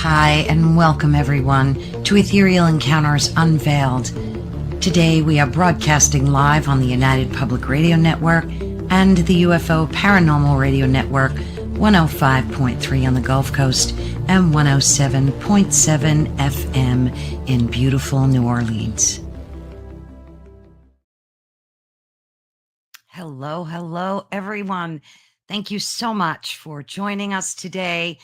Hi, and welcome everyone to Ethereal Encounters Unveiled. Today we are broadcasting live on the United Public Radio Network and the UFO Paranormal Radio Network, 105.3 on the Gulf Coast and 107.7 FM in beautiful New Orleans. Hello, everyone. Thank you so much for joining us today.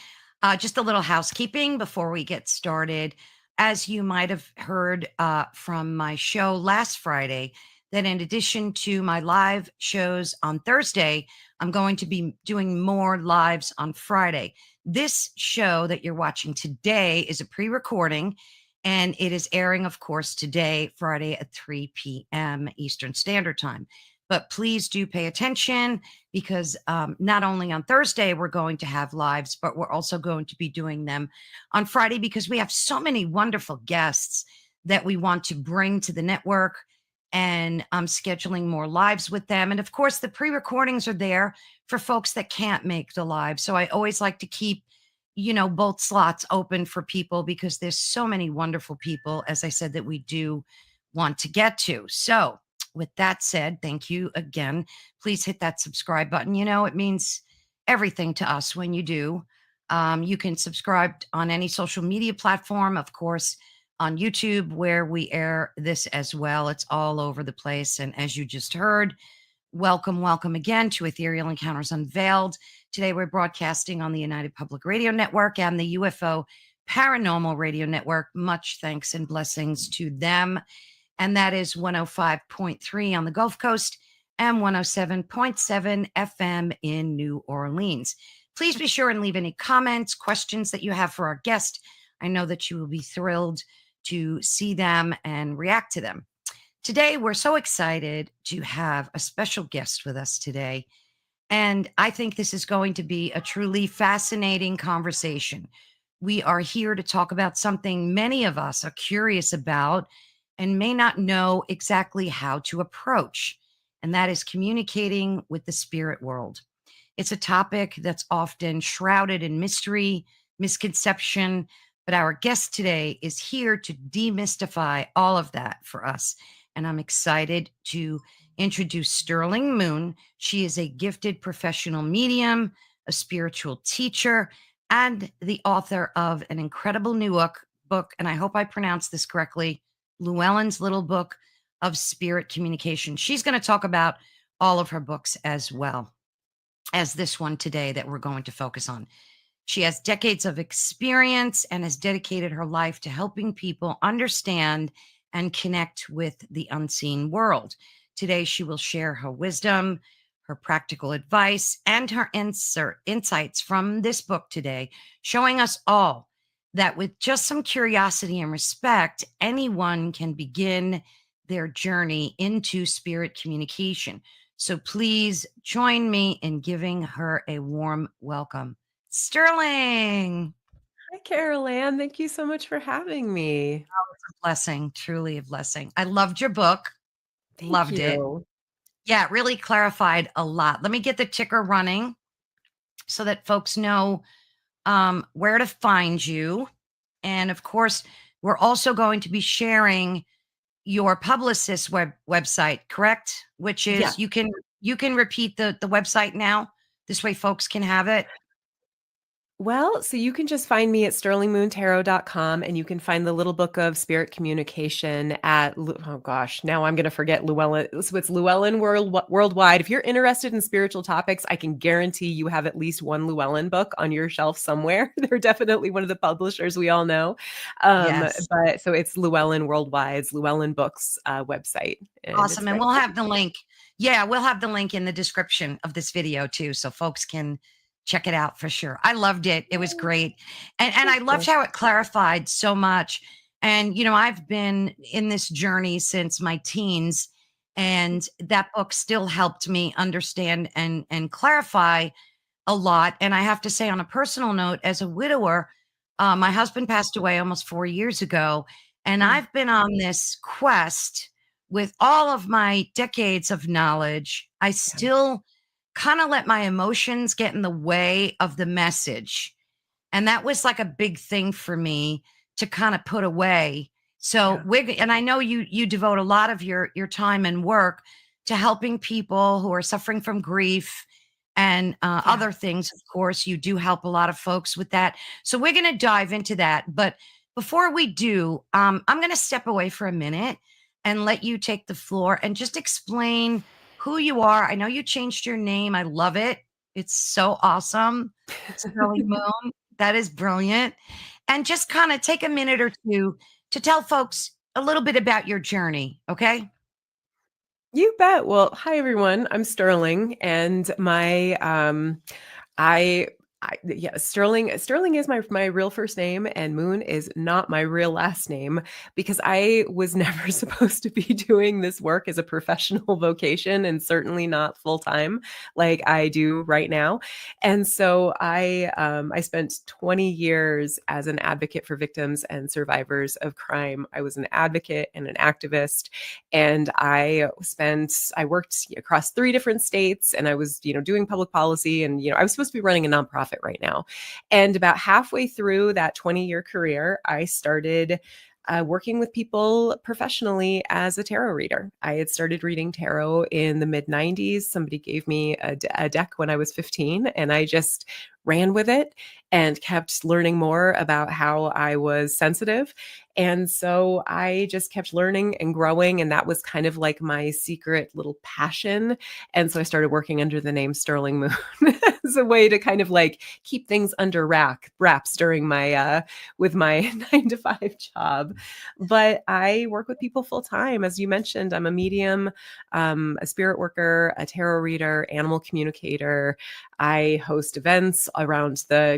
Just a little housekeeping before we get started. As you might have heard from my show last Friday, that in addition to my live shows on Thursday, I'm going to be doing more lives on Friday. This show that you're watching today is a pre-recording, and it is airing, of course, today, Friday at 3 p.m. Eastern Standard Time. But please do pay attention because not only on Thursday we're going to have lives, but we're also going to be doing them on Friday because we have so many wonderful guests that we want to bring to the network, and I'm scheduling more lives with them. And of course, the pre-recordings are there for folks that can't make the live. So I always like to keep, both slots open for people because there's so many wonderful people, as I said, that we do want to get to. So with that said, thank you again. Please hit that subscribe button. It means everything to us when you do. You can subscribe on any social media platform, of course, on YouTube, where we air this as well. It's all over the place. And as you just heard, welcome again to Ethereal Encounters Unveiled. Today, we're broadcasting on the United Public Radio Network and the UFO Paranormal Radio Network. Much thanks and blessings to them. And that is 105.3 on the Gulf Coast and 107.7 FM in New Orleans. Please be sure and leave any comments, questions that you have for our guest. I know that you will be thrilled to see them and react to them. Today, we're so excited to have a special guest with us today. And I think this is going to be a truly fascinating conversation. We are here to talk about something many of us are curious about and may not know exactly how to approach, and that is communicating with the spirit world. It's a topic that's often shrouded in mystery, misconception, but our guest today is here to demystify all of that for us. And I'm excited to introduce Sterling Moon. She is a gifted professional medium, a spiritual teacher, and the author of an incredible new book, and I hope I pronounced this correctly, Llewellyn's Little Book of Spirit Communication. She's going to talk about all of her books as well as this one today that we're going to focus on. She has decades of experience and has dedicated her life to helping people understand and connect with the unseen world. Today, she will share her wisdom, her practical advice, and her insights from this book today, showing us all that with just some curiosity and respect, anyone can begin their journey into spirit communication. So please join me in giving her a warm welcome. Sterling. Hi, Carol Ann. Thank you so much for having me. Oh, it's a blessing, truly a blessing. I loved your book. Loved it. Yeah, it really clarified a lot. Let me get the ticker running so that folks know where to find you. And of course, we're also going to be sharing your publicist's website, correct? Which is, you can repeat the website now. This way folks can have it. Well, so you can just find me at sterlingmoontarot.com, and you can find the Little Book of Spirit Communication at, oh gosh, now I'm going to forget Llewellyn. So it's Llewellyn Worldwide. If you're interested in spiritual topics, I can guarantee you have at least one Llewellyn book on your shelf somewhere. They're definitely one of the publishers we all know. Yes. But so it's Llewellyn Worldwide's Llewellyn Books website. Awesome. And we'll have the link. Yeah, we'll have the link in the description of this video too, so folks can check it out for sure. I loved it. It was great. And I loved how it clarified so much. And, I've been in this journey since my teens, and that book still helped me understand and clarify a lot. And I have to say, on a personal note, as a widower, my husband passed away almost 4 years ago. And I've been on this quest with all of my decades of knowledge. I still kind of let my emotions get in the way of the message. And that was like a big thing for me to kind of put away. So Yeah. and I know you devote a lot of your time and work to helping people who are suffering from grief and Yeah. other things. Of course, you do help a lot of folks with that. So we're going to dive into that. But before we do, I'm going to step away for a minute and let you take the floor and just explain who you are. I know you changed your name. I love it. It's so awesome. Sterling Moon. That is brilliant. And just kind of take a minute or two to tell folks a little bit about your journey. Okay. You bet. Well, hi everyone. I'm Sterling, and I, yeah, Sterling is my real first name, and Moon is not my real last name because I was never supposed to be doing this work as a professional vocation, and certainly not full time like I do right now. And so I spent 20 years as an advocate for victims and survivors of crime. I was an advocate and an activist, and I worked across 3 different states, and I was, doing public policy, and, I was supposed to be running a nonprofit right now. And about halfway through that 20-year career, I started working with people professionally as a tarot reader. I had started reading tarot in the mid 90s. Somebody gave me a deck when I was 15, and I just ran with it and kept learning more about how I was sensitive. And so I just kept learning and growing. And that was kind of like my secret little passion. And so I started working under the name Sterling Moon as a way to kind of like keep things under wraps during my with my 9 to 5 job. But I work with people full time. As you mentioned, I'm a medium, a spirit worker, a tarot reader, animal communicator. I host events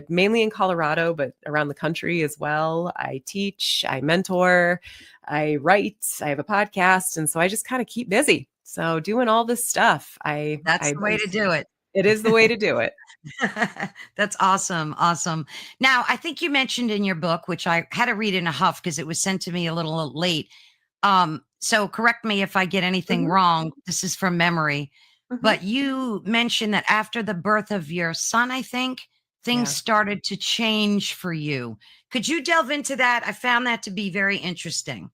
mainly in Colorado, but around the country as well. I teach, I mentor, I write, I have a podcast. And so I just kind of keep busy. So doing all this stuff, That's the way to do it. it is the way to do it. That's awesome. Awesome. Now, I think you mentioned in your book, which I had to read in a huff because it was sent to me a little late. So correct me if I get anything Mhm, wrong. This is from memory. mhm. But you mentioned that after the birth of your son, I think things Yeah. started to change for you. Could you delve into that? I found that to be very interesting.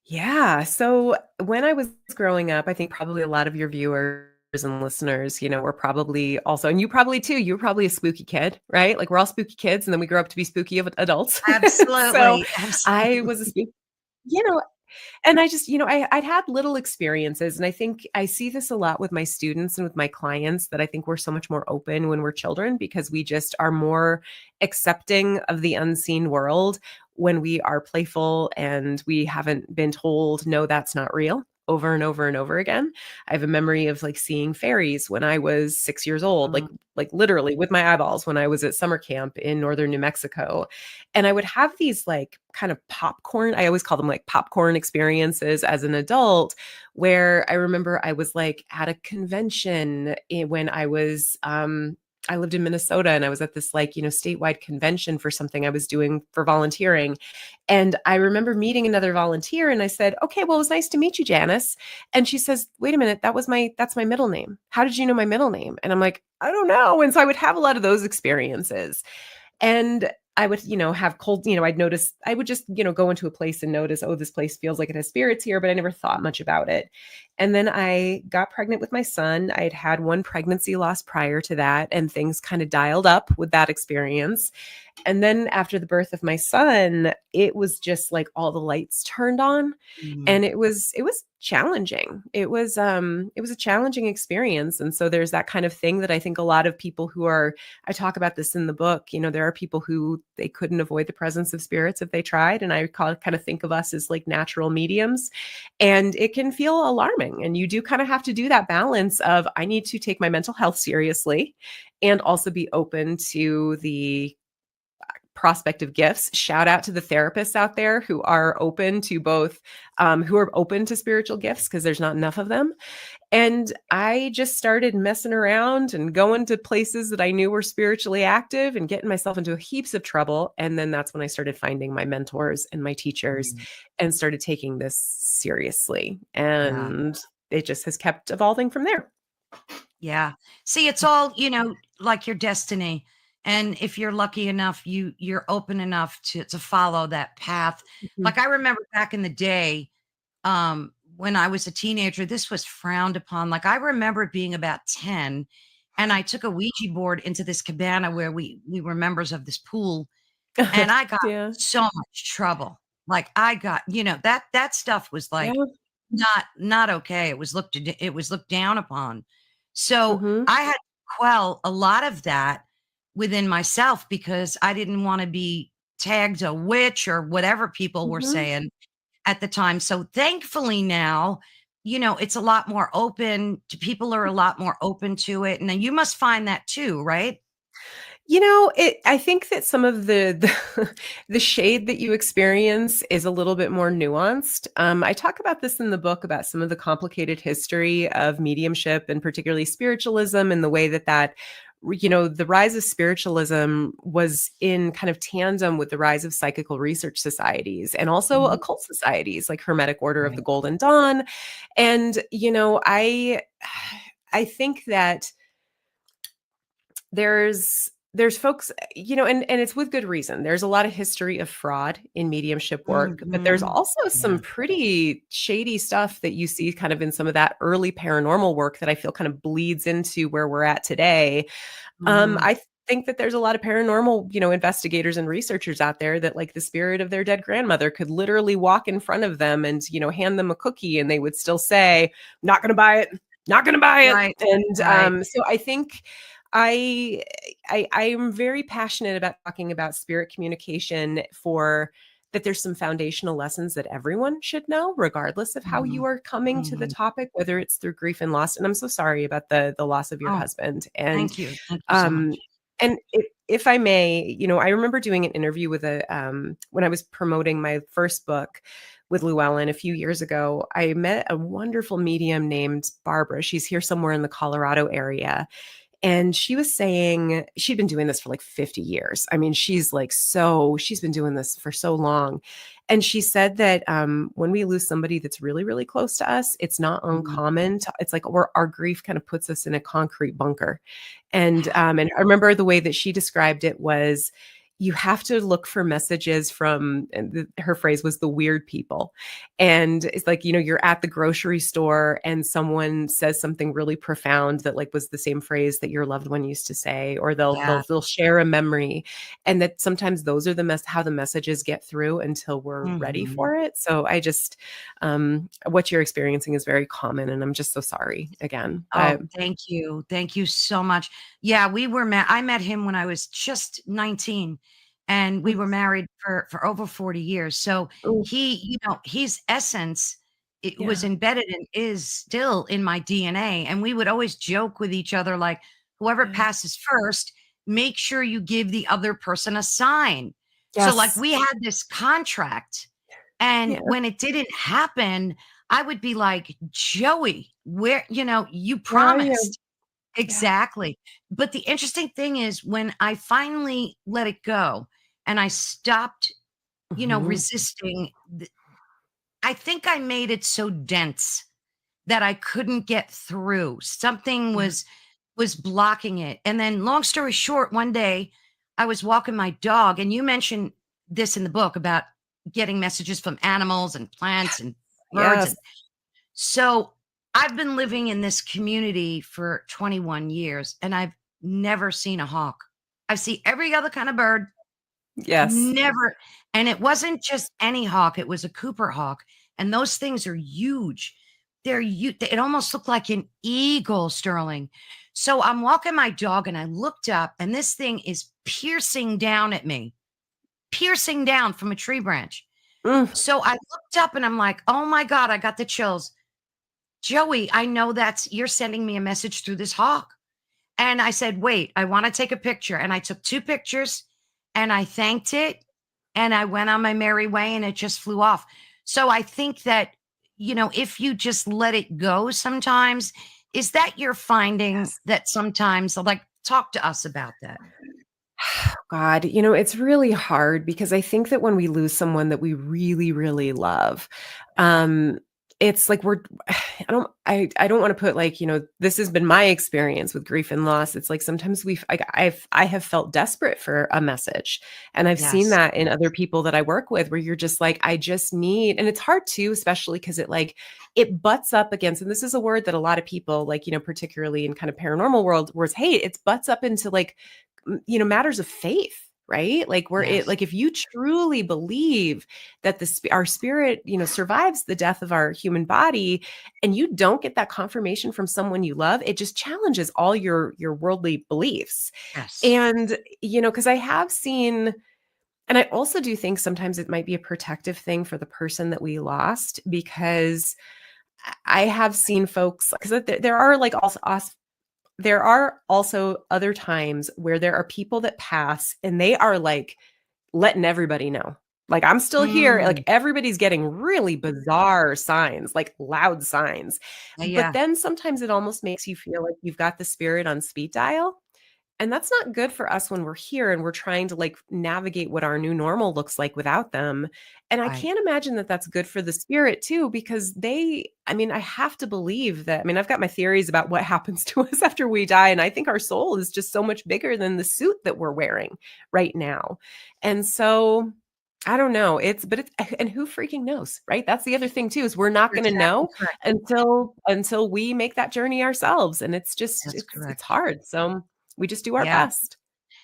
Yeah. So when I was growing up, I think probably a lot of your viewers and listeners, were probably also, and you probably too, you were probably a spooky kid, right? Like we're all spooky kids, and then we grow up to be spooky adults. So Absolutely. I was a Absolutely. spooky, you know, and I just, I'd had little experiences. And I think I see this a lot with my students and with my clients, that I think we're so much more open when we're children because we just are more accepting of the unseen world when we are playful and we haven't been told, no, that's not real, over and over and over again. I have a memory of like seeing fairies when I was 6 years old, Mm, like literally with my eyeballs when I was at summer camp in northern New Mexico. And I would have these like kind of popcorn, I always call them like popcorn experiences as an adult, where I remember I was like at a convention when I lived in Minnesota, and I was at this like, statewide convention for something I was doing for volunteering. And I remember meeting another volunteer, and I said, "Okay, well, it was nice to meet you, Janice." And she says, "Wait a minute, that's my middle name. How did you know my middle name?" And I'm like, "I don't know." And so I would have a lot of those experiences. And I would, have cold, I'd notice, I would just, go into a place and notice, oh, this place feels like it has spirits here, but I never thought much about it. And then I got pregnant with my son. I had had one pregnancy loss prior to that, and things kind of dialed up with that experience. And then after the birth of my son, it was just like all the lights turned on, mm. and it was challenging. It was a challenging experience. And so there's that kind of thing that I think a lot of people I talk about this in the book, there are people who they couldn't avoid the presence of spirits if they tried, and I kind of think of us as like natural mediums, and it can feel alarming, and you do kind of have to do that balance of, I need to take my mental health seriously and also be open to the prospect of gifts. Shout out to the therapists out there who are open to both, who are open to spiritual gifts, because there's not enough of them. And I just started messing around and going to places that I knew were spiritually active and getting myself into heaps of trouble. And then that's when I started finding my mentors and my teachers Mm. and started taking this seriously. Yeah. And it just has kept evolving from there. Yeah. See, it's all, like your destiny. And if you're lucky enough, you're open enough to follow that path. Mhm. Like I remember back in the day, when I was a teenager, this was frowned upon. Like I remember being about 10 and I took a Ouija board into this cabana where we were members of this pool and I got Yeah. so much trouble. Like I got, that stuff was Yeah. like not okay. It was looked down upon. So Mhm. I had to quell a lot of that within myself because I didn't want to be tagged a witch or whatever people were Mhm. saying at the time. So thankfully now, it's a lot more open to people are a lot more open to it. And then you must find that too, right? I think that some of the shade that you experience is a little bit more nuanced. I talk about this in the book about some of the complicated history of mediumship and particularly spiritualism and the way that the rise of spiritualism was in kind of tandem with the rise of psychical research societies and also Mhm. occult societies like Hermetic Order of Right. the Golden Dawn. And, I think that there's folks, and it's with good reason. There's a lot of history of fraud in mediumship work, but there's Mhm. also some Yeah. pretty shady stuff that you see kind of in some of that early paranormal work that I feel kind of bleeds into where we're at today. Mhm. I think that there's a lot of paranormal, investigators and researchers out there that like the spirit of their dead grandmother could literally walk in front of them and, hand them a cookie and they would still say, not going to buy it, not going to buy it. Right. And Right. so I think I, I am very passionate about talking about spirit communication for that there's some foundational lessons that everyone should know, regardless of how you Mhm. are coming to the Mhm. topic, whether it's through grief and loss. And I'm so sorry about the loss of your Oh, husband. And thank you. Thank you so um, much. and if I may, I remember doing an interview with when I was promoting my first book with Llewellyn a few years ago. I met a wonderful medium named Barbara. She's here somewhere in the Colorado area. And she was saying she'd been doing this for like 50 years. I mean, she's been doing this for so long. And she said that when we lose somebody that's really, really close to us, it's not Mhm. uncommon. It's like our grief kind of puts us in a concrete bunker. And I remember the way that she described it was you have to look for messages from, and her phrase was the weird people. And it's like, you're at the grocery store and someone says something really profound that like was the same phrase that your loved one used to say, or Yeah. they'll share a memory. And that sometimes those are how the messages get through until we're ready Mhm. for it. So I just what you're experiencing is very common. And I'm just so sorry again. Oh, But thank you. Thank you so much. Yeah, I met him when I was just 19 and we mm, were married for over 40 years. So mm, his essence it was yeah. embedded and is still in my DNA. And we would always joke with each other like whoever Yeah. passes first, make sure you give the other person a sign. So like Yes. we had this contract and Yeah. when it didn't happen, I would be like, "Joey, where you Where are you? promised." Yeah. Exactly. But the interesting thing is when I finally let it go and I stopped, Mhm. resisting, I think I made it so dense that I couldn't get through. Something Yeah. was blocking it. And then long story short, one day I was walking my dog and you mentioned this in the book about getting messages from animals and plants and birds Yes. and so I've been living in this community for 21 years and I've never seen a hawk. I see every other kind of bird, Yes. never. And it wasn't just any hawk, it was a Cooper hawk. And those things are huge. They're huge. It almost looked like an eagle, Sterling. So I'm walking my dog and I looked up and this thing is piercing down at me, piercing down from a tree branch. Mm. So I looked up and I'm like, oh my God, I got the chills. Joey, I know you're sending me a message through this hawk. And I said, wait, I want to take a picture. And I took two pictures and I thanked it and I went on my merry way and it just flew off. So I think that, if you just let it go sometimes, is that you're finding Yes. that sometimes, like, talk to us about that? God, it's really hard because I think that when we lose someone that we really, really love, um, it's like I don't want to put like, this has been my experience with grief and loss. It's like sometimes I have felt desperate for a message. And I've seen Yes. that in other people that I work with, where you're just like, I just need, and it's hard too, especially because it butts up against, and this is a word that a lot of people like, particularly in kind of paranormal world, where it's, hey, it butts up into like, matters of faith. Right? Like Yes. like if you truly believe that our spirit, survives the death of our human body, and you don't get that confirmation from someone you love, it just challenges all your worldly beliefs. Yes. And, because I have seen, and I also do think sometimes it might be a protective thing for the person that we lost, because I have seen folks, because there are like also there are also other times where there are people that pass and they are like letting everybody know. Like, I'm still here. Mm. Like, everybody's getting really bizarre signs, like loud signs. But Yeah. then sometimes it almost makes you feel like you've got the spirit on speed dial. And that's not good for us when we're here and we're trying to like navigate what our new normal looks like without them. And I Right. can't imagine that that's good for the spirit too, because I have to believe that. I mean, I've got my theories about what happens to us after we die. And I think our soul is just so much bigger than the suit that we're wearing right now. And so I don't know. And who freaking knows, right? That's the other thing too, is we're not You're going to exactly know correct. until we make that journey ourselves. And That's it's correct. hard. So we just do our Yeah. best.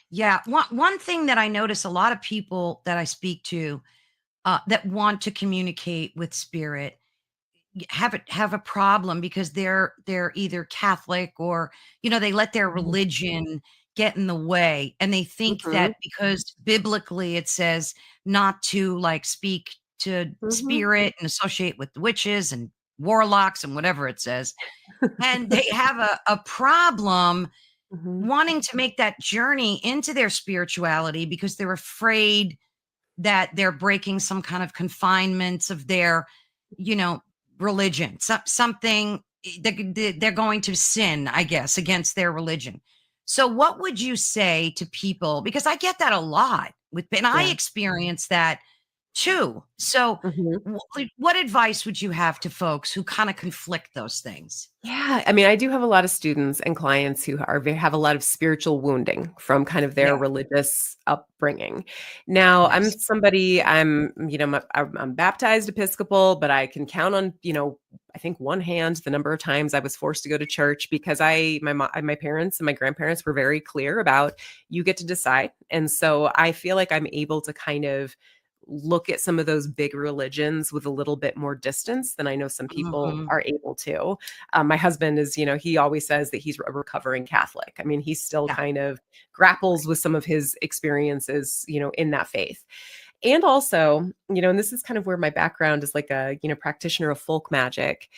Yeah. One thing that I notice a lot of people that I speak to that want to communicate with spirit have a problem because they're either Catholic or they let their Mhm, religion get in the way, and they think mhm, that because biblically it says not to like speak to mhm, spirit and associate with witches and warlocks and whatever it says, and they have a problem mhm. wanting to make that journey into their spirituality because they're afraid that they're breaking some kind of confinements of their, you know, religion. Something they're going to sin, I guess, against their religion. So, what would you say to people? Because I get that a lot and I Yeah. experience that too. So, Mhm. what advice would you have to folks who kind of conflict those things? Yeah, I mean, I do have a lot of students and clients who have a lot of spiritual wounding from kind of Yeah. their religious upbringing. Now, Yes. I'm baptized Episcopal, but I can count on, I think one hand the number of times I was forced to go to church because my parents and my grandparents were very clear about, you get to decide. And so I feel like I'm able to kind of look at some of those big religions with a little bit more distance than I know some people Hmm. are able to. My husband is, he always says that he's a recovering Catholic. I mean, he still Yeah. kind of grapples with some of his experiences, in that faith. And also, and this is kind of where my background is like a, practitioner of folk magic.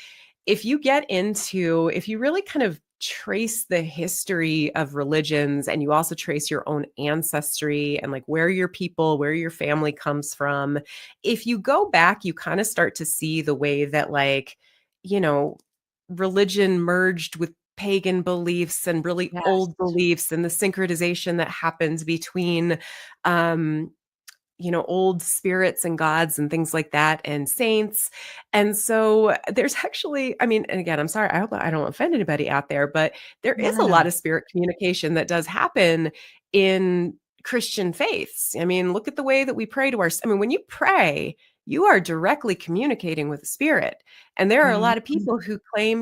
If you really kind of trace the history of religions, and you also trace your own ancestry and like where your family comes from, if you go back, you kind of start to see the way that like, you know, religion merged with pagan beliefs and really Yes. old beliefs, and the syncretization that happens between um old spirits and gods and things like that, and saints. And so there's actually, I mean, and again, I'm sorry, I hope I don't offend anybody out there, but there No, is no, a lot no. of spirit communication that does happen in Christian faiths. I mean, look at the way that we pray to I mean, when you pray, you are directly communicating with the spirit. And there are a Mhm. lot of people who claim,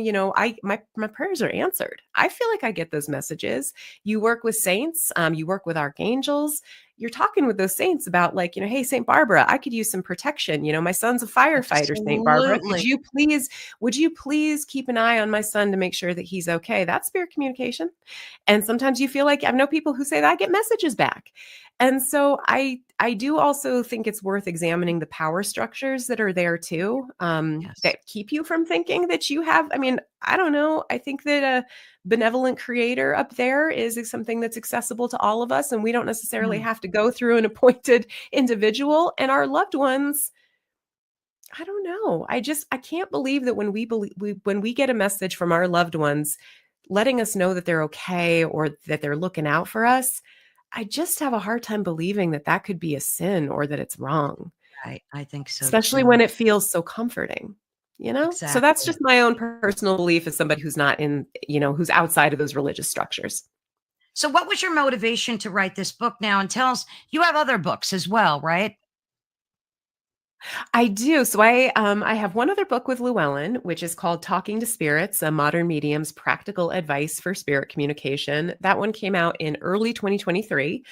my prayers are answered. I feel like I get those messages. You work with saints, you work with archangels, you're talking with those saints about like, hey, Saint Barbara, I could use some protection. My son's a firefighter, Saint Barbara. Absolutely. Would you please keep an eye on my son to make sure that he's okay? That's spirit communication. And sometimes you feel like, I know people who say that I get messages back. And so I do also think it's worth examining the power structures that are there too, Yes. that keep you from thinking that you have. I mean, I don't know. I think that a benevolent creator up there is something that's accessible to all of us, and we don't necessarily Mm. have to go through an appointed individual. And our loved ones, I don't know. I can't believe that when we get a message from our loved ones letting us know that they're okay or that they're looking out for us, I just have a hard time believing that that could be a sin or that it's wrong, I think so especially too. when it feels so comforting. you know? So that's Exactly. just my own personal belief as somebody who's not in, who's outside of those religious structures. So, what was your motivation to write this book now? And tell us, you have other books as well, right? I do. So I have one other book with Llewellyn, which is called Talking to Spirits: A Modern Medium's Practical Advice for Spirit Communication. That one came out in early 2023.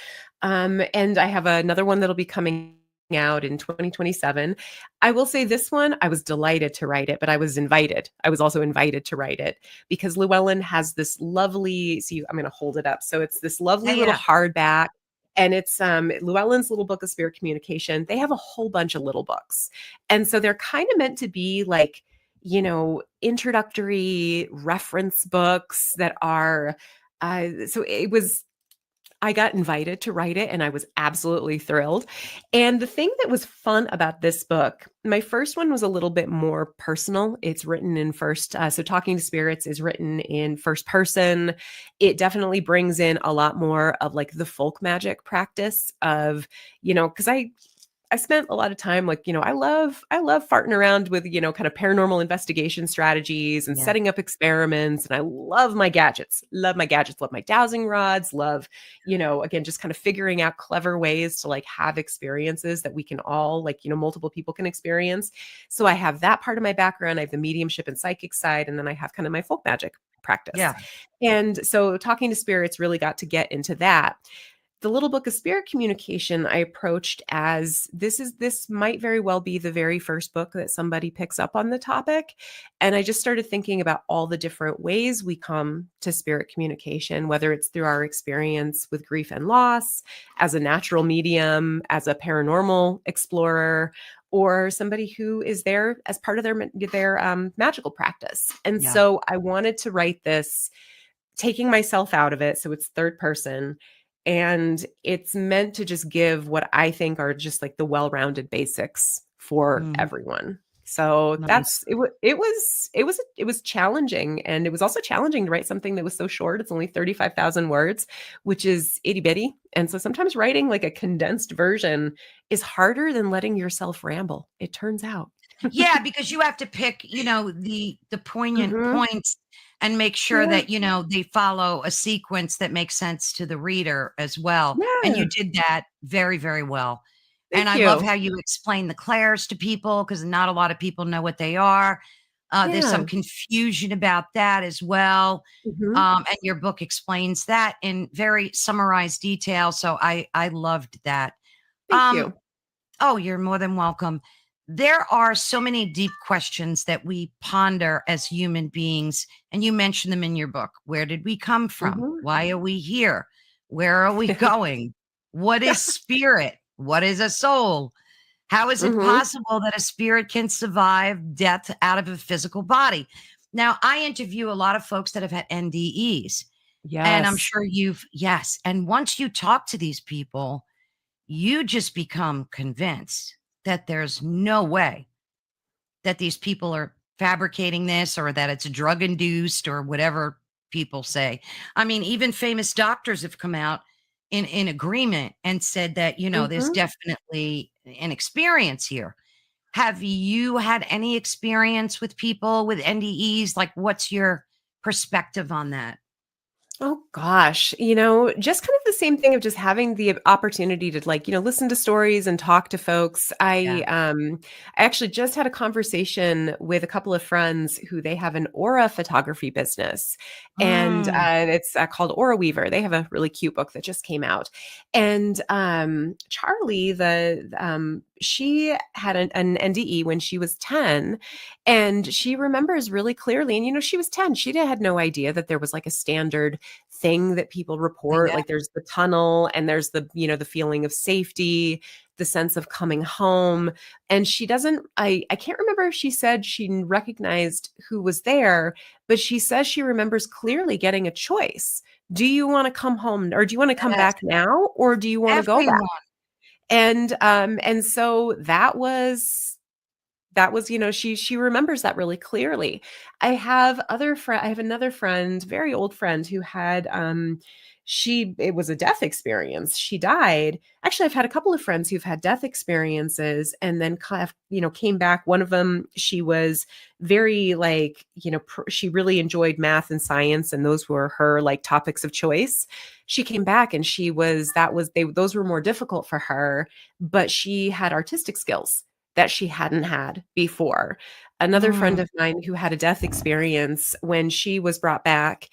And I have another one that'll be coming out in 2027. I will say this one, I was delighted to write it, but I was invited. I was also invited to write it because Llewellyn has this lovely, see, I'm going to hold it up. So it's this Yeah, lovely little yeah, hardback, and it's Llewellyn's Little Book of Spirit Communication. They have a whole bunch of little books. And so they're kind of meant to be like, introductory reference books that are so it was I got invited to write it and I was absolutely thrilled. And the thing that was fun about this book, my first one was a little bit more personal. It's written in first, so Talking to Spirits is written in first person. It definitely brings in a lot more of like the folk magic practice of, because I spent a lot of time like, I love farting around with, kind of paranormal investigation strategies and yeah, setting up experiments. And I love my gadgets, love my dowsing rods, love, again, just kind of figuring out clever ways to like have experiences that we can all like, multiple people can experience. So I have that part of my background. I have the mediumship and psychic side, and then I have kind of my folk magic practice. yeah. And so Talking to Spirits really got to get into that. The Little Book of Spirit Communication I approached as this might very well be the very first book that somebody picks up on the topic. And I just started thinking about all the different ways we come to spirit communication, whether it's through our experience with grief and loss, as a natural medium, as a paranormal explorer, or somebody who is there as part of their magical practice. And Yeah. so I wanted to write this taking myself out of it. So it's third person. And it's meant to just give what I think are just like the well-rounded basics for Mhm. everyone. So Nice. it was challenging, and it was also challenging to write something that was so short. It's only 35,000 words, which is itty bitty. And so sometimes writing like a condensed version is harder than letting yourself ramble, it turns out. Yeah, because you have to pick, the poignant Mhm. points and make sure Yeah. that, they follow a sequence that makes sense to the reader as well. And you Yeah. did that very, very well. And Thank I love you. how you explain the clairs to people because not a lot of people know what they are. There's some Yeah. confusion about that as well. Mhm. And your book explains that in very summarized detail. So I loved that. Thank Um, you. Oh, you're more than welcome. There are so many deep questions that we ponder as human beings, and you mention them in your book. Where did we come from? Mhm. Why are we here? Where are we going? What is spirit? What is a soul? How is it Mhm. possible that a spirit can survive death out of a physical body? Now, I interview a lot of folks that have had NDEs, and I'm Yes. sure yes. And once you talk to these people, you just become convinced that there's no way that these people are fabricating this or that it's drug induced or whatever people say. I mean, even famous doctors have come out in agreement and said that, there's Mhm. definitely an experience here. Have you had any experience with people with NDEs? Like, what's your perspective on that? Oh gosh, just kind of the same thing of just having the opportunity to like, listen to stories and talk to folks. Yeah. I actually just had a conversation with a couple of friends who they have an aura photography business, and Mm, it's called Aura Weaver. They have a really cute book that just came out, and Charlie, she had an NDE when she was 10, and she remembers really clearly. And she was 10. She had no idea that there was like a standard thing that people report. yeah, Like there's the tunnel, and there's the feeling of safety, the sense of coming home. And she doesn't, I can't remember if she said she recognized who was there, but she says she remembers clearly getting a choice. Do you want to come home, or do you want to come yes, back now, or do you want to go back? everyone. And so that was she remembers that really clearly. I have another friend, very old friend, who had it was a death experience. She died. Actually, I've had a couple of friends who've had death experiences and then kind of, came back. One of them, she was very like, she really enjoyed math and science, and those were her like topics of choice. She came back and those were more difficult for her, but she had artistic skills that she hadn't had before. Another friend Mm, of mine who had a death experience, when she was brought back,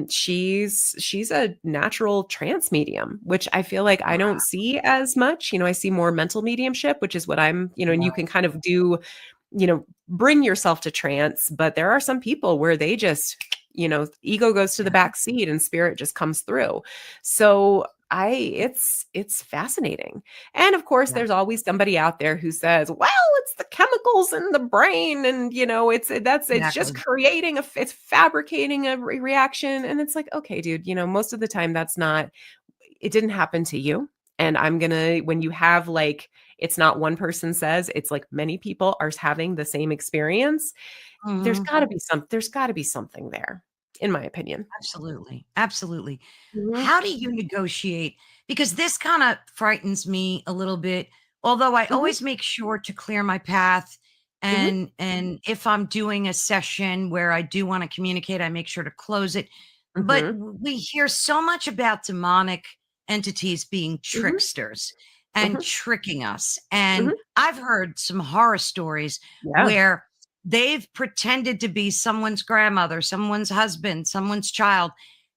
she's a natural trance medium, which I feel like I don't see as much. I see more mental mediumship, which is what and you wow. can kind of do, bring yourself to trance, but there are some people where they just, ego goes to the back seat and spirit just comes through. So it's fascinating. And of course, Yeah, there's always somebody out there who says, well, it's the chemicals in the brain. And, it's just exactly. it's fabricating a reaction. And it's like, okay, dude, most of the time it didn't happen to you. And when you have like, it's not one person says, it's like many people are having the same experience. Mhm. There's gotta be something there, in my opinion. Absolutely, absolutely. Mhm, How do you negotiate? Because this kinda frightens me a little bit, although I mhm, always make sure to clear my path, mhm, and if I'm doing a session where I do wanna communicate, I make sure to close it. But mhm, we hear so much about demonic entities being mhm, tricksters and mhm, tricking us, and mhm. I've heard some horror stories Yeah. where they've pretended to be someone's grandmother, someone's husband, someone's child,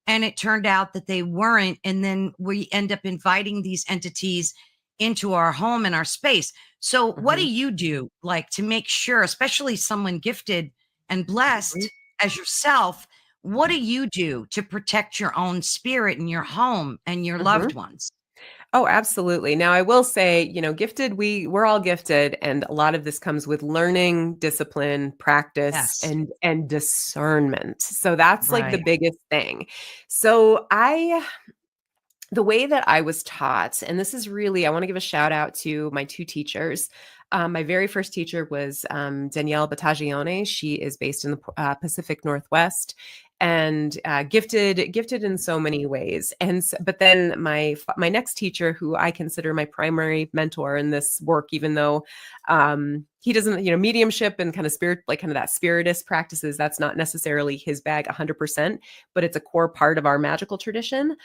and it turned out that they weren't. And then we end up inviting these entities into our home and our space. So, what Mhm, do you do, like, to make sure, especially someone gifted and mhm, blessed as yourself? What do you do to protect your own spirit and your home and your loved mhm. ones? Oh, absolutely. Now, I will say, gifted, we're all gifted, and a lot of this comes with learning, discipline, practice, Yes. and discernment. So that's like the Right. biggest thing. So the way that I was taught, and this is really, I want to give a shout out to my two teachers. My very first teacher was Danielle Battagione. She is based in the Pacific Northwest, and gifted in so many ways. But then my next teacher, who I consider my primary mentor in this work, even though he doesn't, mediumship and kind of spirit, like kind of that spiritist practices, that's not necessarily his bag 100%, but it's a core part of our magical tradition.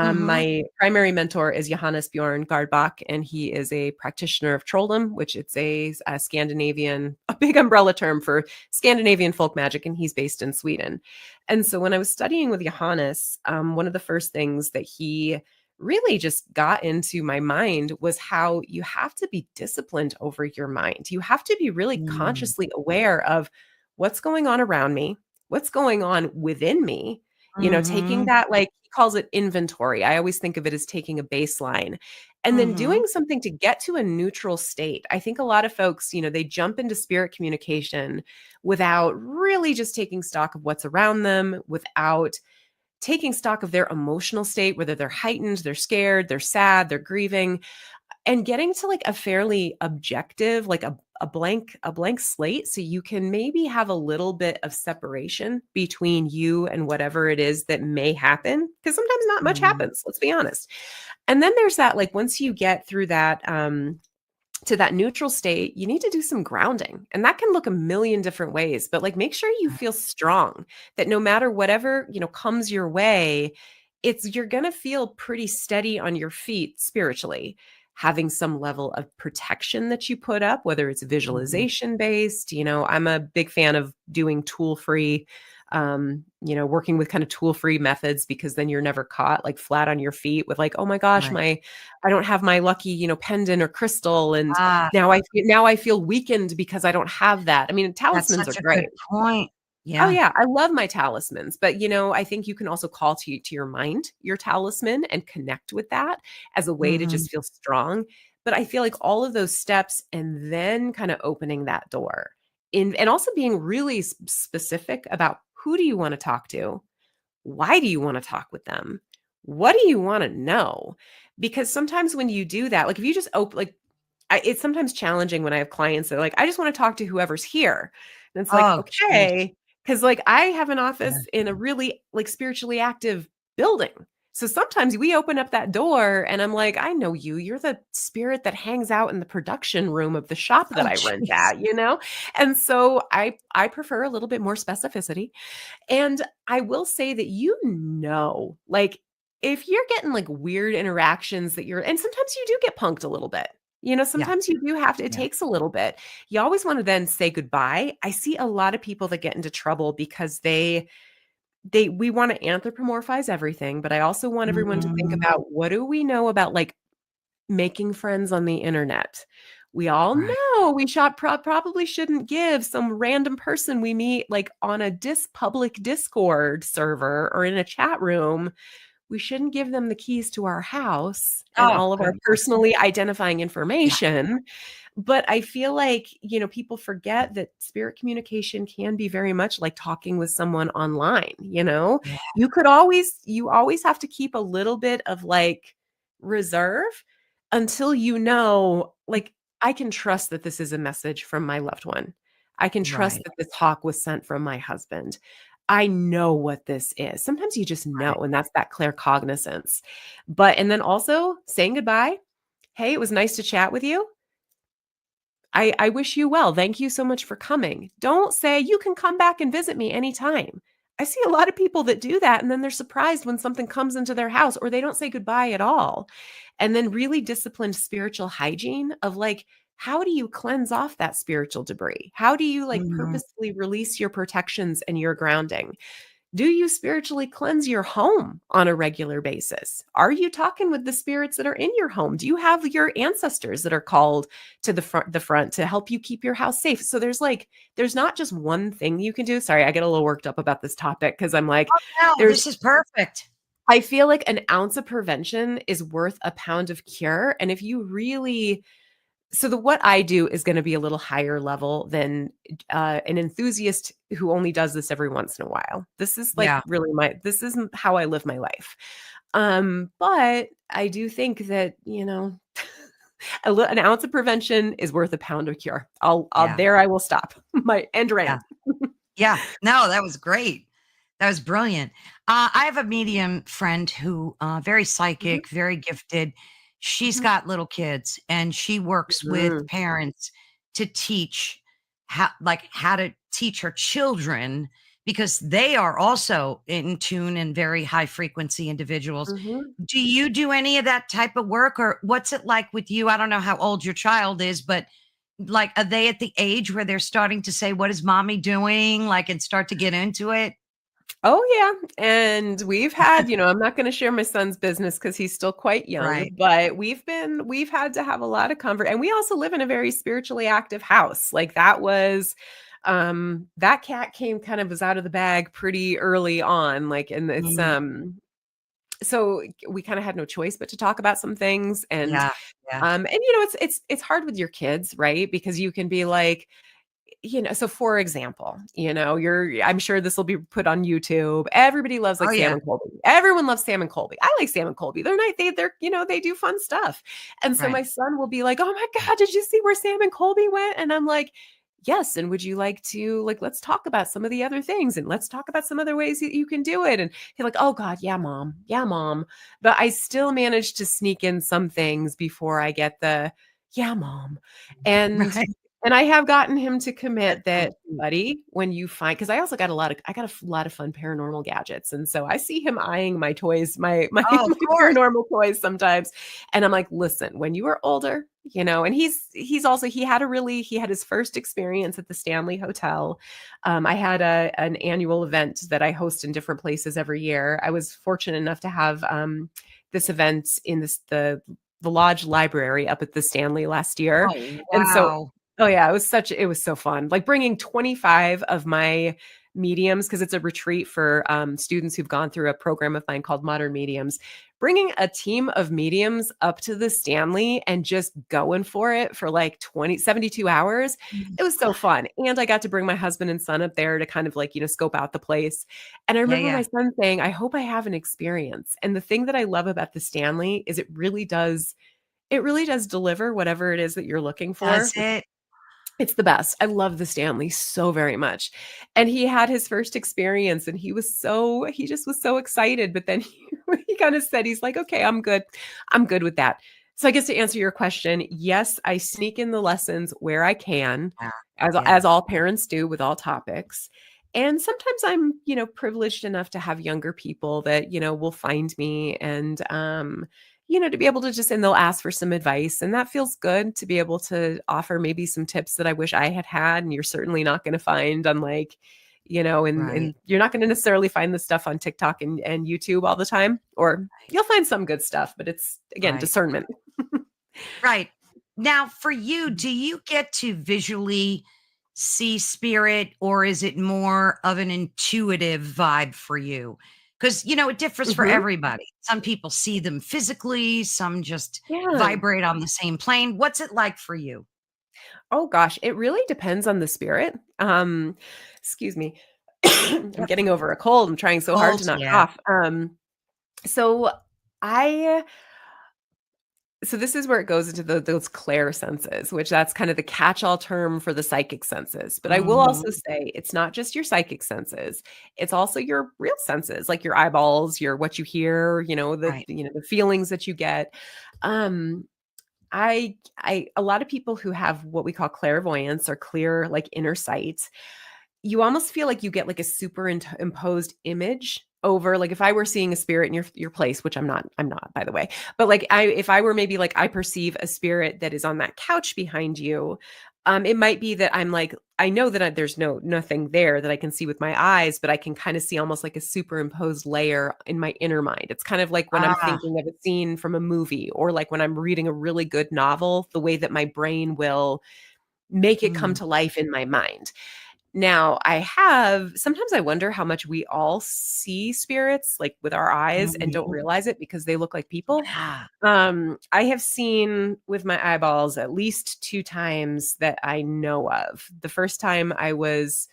Mhm. My primary mentor is Johannes Bjorn Gardbach, and he is a practitioner of trolldom, which it's a Scandinavian, a big umbrella term for Scandinavian folk magic, and he's based in Sweden. And so when I was studying with Johannes, one of the first things that he really just got into my mind was how you have to be disciplined over your mind. You have to be really Mm. consciously aware of what's going on around me, what's going on within me, taking Mhm. that, like he calls it inventory. I always think of it as taking a baseline and then doing Mhm. something to get to a neutral state. I think a lot of folks, they jump into spirit communication without really just taking stock of what's around them, without taking stock of their emotional state, whether they're heightened, they're scared, they're sad, they're grieving, and getting to like a fairly objective, like a blank slate, so you can maybe have a little bit of separation between you and whatever it is that may happen, because sometimes not much Mhm. happens, let's be honest. And then there's that, like, once you get through that to that neutral state, you need to do some grounding. And that can look a million different ways, but like make sure you feel strong, that no matter whatever, comes your way, you're going to feel pretty steady on your feet spiritually. Having some level of protection that you put up, whether it's Mhm. visualization based, I'm a big fan of doing tool free, working with kind of tool free methods, because then you're never caught like flat on your feet with like, oh my gosh, Right. I don't have my lucky, pendant or crystal, and Ah, now I feel weakened because I don't have that. I mean, that's talismans are such a good great. point. Oh Yeah. yeah, I love my talismans, but I think you can also call to your mind your talisman and connect with that as a way to Mhm. just feel strong. But I feel like all of those steps and then kind of opening that door in, and also being really specific about who do you want to talk to? Why do you want to talk with them? What do you want to know? Because sometimes when you do that, like if you just open, like it's sometimes challenging when I have clients that are like, I just want to talk to whoever's here. And it's like, Oh, geez. okay. Cause like I have an Yeah. office in a really like spiritually active building. So sometimes we open up that door and I'm like, I know you. You're the spirit that hangs out in the production room of the shop that Oh, I rent jeez. at, you know? And so I prefer a little bit more specificity. And I will say that like if you're getting like weird interactions that you're and sometimes you do get punked a little bit. Yeah. Sometimes you do have to, it Yeah. takes a little bit. You always want to then say goodbye. I see a lot of people that get into trouble because we want to anthropomorphize everything, but I also want everyone to think Mm, about what do we know about like making friends on the internet. We all right. know we probably shouldn't give some random person we meet like on a public Discord server or in a chat room, we shouldn't give them the keys to our house and Oh, all of our goodness. personally identifying Yeah. information. But I feel like, people forget that spirit communication can be very much like talking with someone online, Yeah. you always have to keep a little bit of like reserve until like I can trust that this is a message from my loved one. I can trust Right. that this talk was sent from my husband. I know what this is. Sometimes you just know, Right. and that's that claircognizance. And then also saying goodbye. Hey, it was nice to chat with you. I wish you well. Thank you so much for coming. Don't say you can come back and visit me anytime. I see a lot of people that do that and then they're surprised when something comes into their house or they don't say goodbye at all. And then really disciplined spiritual hygiene of like, how do you cleanse off that spiritual debris? How do you like Mhm. purposefully release your protections and your grounding? Do you spiritually cleanse your home on a regular basis? Are you talking with the spirits that are in your home? Do you have your ancestors that are called to the front to help you keep your house safe? So there's not just one thing you can do. Sorry, I get a little worked up about this topic because I'm like No, there's this is perfect. I feel like an ounce of prevention is worth a pound of cure. And if you really what I do is going to be a little higher level than an enthusiast who only does this every once in a while. This is like Yeah. really this isn't how I live my life. But I do think that, an ounce of prevention is worth a pound of cure. Yeah. I will stop my end Yeah. rant. Yeah. No, that was great. That was brilliant. I have a medium friend who, very Mhm, psychic, very gifted. She's mhm, got little kids and she works with mhm, parents to teach how to teach her children because they are also in tune and very high frequency individuals. mhm. Do you do any of that type of work or what's it like with you? I don't know how old your child is, but like, are they at the age where they're starting to say, "What is mommy doing?" Like, and start to get into it? Oh, yeah, and we've had I'm not gonna share my son's business because he's still quite young, Right. but we've had to have a lot of comfort, and we also live in a very spiritually active house, like, that cat came kind of was out of the bag pretty early on, like, and it's, Mm, so we kinda had no choice but to talk about some things, yeah, yeah. it's hard with your kids, right? Because you can be like, so for example, I'm sure this will be put on YouTube. Everybody loves Oh, like Sam yeah. and Colby. Everyone loves Sam and Colby. I like Sam and Colby. They're nice. They do fun stuff. And so Right. my son will be like, "Oh my God, did you see where Sam and Colby went?" And I'm like, "Yes. And would you like to like let's talk about some of the other things and let's talk about some other ways that you can do it?" And he's like, "Oh God, yeah, mom. Yeah, mom." But I still manage to sneak in some things before I get the yeah, mom. And Right. and I have gotten him to commit That's so that, cute. buddy, when you find because I got a lot of fun paranormal gadgets, and so I see him eyeing my toys, my Oh, of my course. paranormal toys sometimes, and I'm like, "Listen, when you are older," and he's also he had his first experience at the Stanley Hotel. I had an annual event that I host in different places every year. I was fortunate enough to have, this event in the lodge library up at the Stanley last year, Oh, and so wow. oh yeah, it was so fun. Like bringing 25 of my mediums because it's a retreat for students who've gone through a program of mine called Modern Mediums. Bringing a team of mediums up to the Stanley and just going for it for like 72 hours. Mm. It was so fun. And I got to bring my husband and son up there to kind of like, scope out the place. And I Yeah, remember my yeah. son saying, I hope I have an experience. And the thing that I love about the Stanley is it really does deliver whatever it is that you're looking Does for. it? It's the best. I love the Stanley so very much. And he had his first experience and he just was so excited. But then he kind of said, he's like, okay, I'm good. I'm good with that. So I guess to answer your question, yes, I sneak in the lessons where I can, Yeah. as Yeah. all parents do with all topics. And sometimes I'm, privileged enough to have younger people that, will find me and to be able to just and they'll ask for some advice, and that feels good to be able to offer maybe some tips that I wish I had had, and you're certainly not going to find on like, Right. and you're not going to necessarily find this stuff on TikTok and YouTube all the time, or Right. you'll find some good stuff, but it's again Right. discernment. Right. Now, for you, Mhm. do you get to visually see spirit, or is it more of an intuitive vibe for you? Because, it differs for Mhm. everybody. Some people see them physically, some just Yeah. vibrate on the same plane. What's it like for you? Oh gosh, it really depends on the spirit. Excuse me. I'm Yep. getting over a cold. I'm trying so hard to Colds, not yeah. cough. So I so this is where it goes into those clair senses, which that's kind of the catch-all term for the psychic senses. But I will also Mhm. say it's not just your psychic senses; it's also your real senses, like your eyeballs, your what you hear, Right. the feelings that you get. Um, I a lot of people who have what we call clairvoyance or clear like inner sight, you almost feel like you get like a superimposed image over, like if I were seeing a spirit in your place, which I'm not by the way, but like if I were maybe like I perceive a spirit that is on that couch behind you, it might be that I'm like I know that there's nothing there that I can see with my eyes, but I can kind of see almost like a superimposed layer in my inner mind. It's kind of like when I'm Ah. thinking of a scene from a movie, or like when I'm reading a really good novel, the way that my brain will make it come Mm. to life in my mind. Now, sometimes I wonder how much we all see spirits like with our eyes and don't Mhm. realize it because they look like people. Yeah. I have seen with my eyeballs at least 2 times that I know of. The first time I was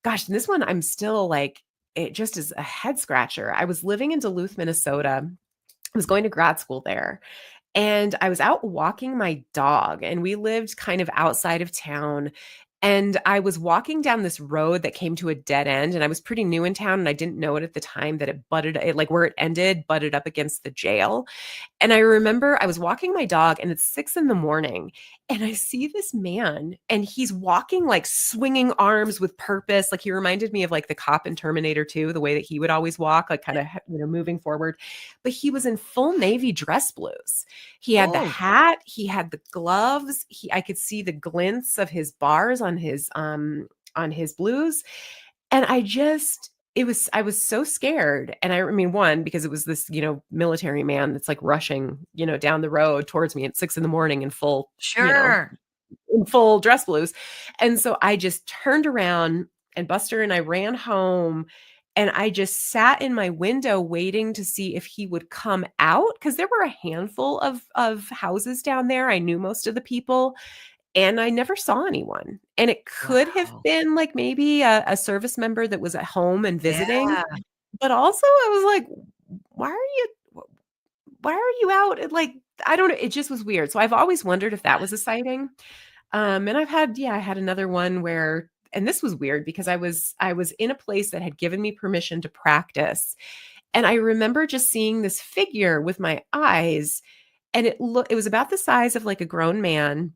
gosh, and this one I'm still like it just is a head scratcher. I was living in Duluth, Minnesota. I was going to grad school there, and I was out walking my dog, and we lived kind of outside of town. And I was walking down this road that came to a dead end, and I was pretty new in town, and I didn't know it at the time that like where it ended, butted up against the jail. And I remember I was walking my dog and it's 6 in the morning and I see this man and he's walking like swinging arms with purpose. Like he reminded me of like the cop in Terminator 2, the way that he would always walk, like kind of, moving forward. But he was in full navy dress blues. He had the Oh, hat, he had the gloves. I could see the glints of his bars on his blues. And I was so scared. And I mean, one, because it was this, military man that's like rushing, down the road towards me at 6 in the morning sure. in full dress blues. And so I just turned around and Buster and I ran home, and I just sat in my window waiting to see if he would come out because there were a handful of houses down there. I knew most of the people, and I never saw anyone. And it could have Wow. been like maybe a service member that was at home and visiting, Yeah. but also I was like, why are you why are you out at like I don't know, it just was weird. So I've always wondered if that was a sighting. And I had another one where and this was weird because I was in a place that had given me permission to practice. And I remember just seeing this figure with my eyes, and it was about the size of like a grown man,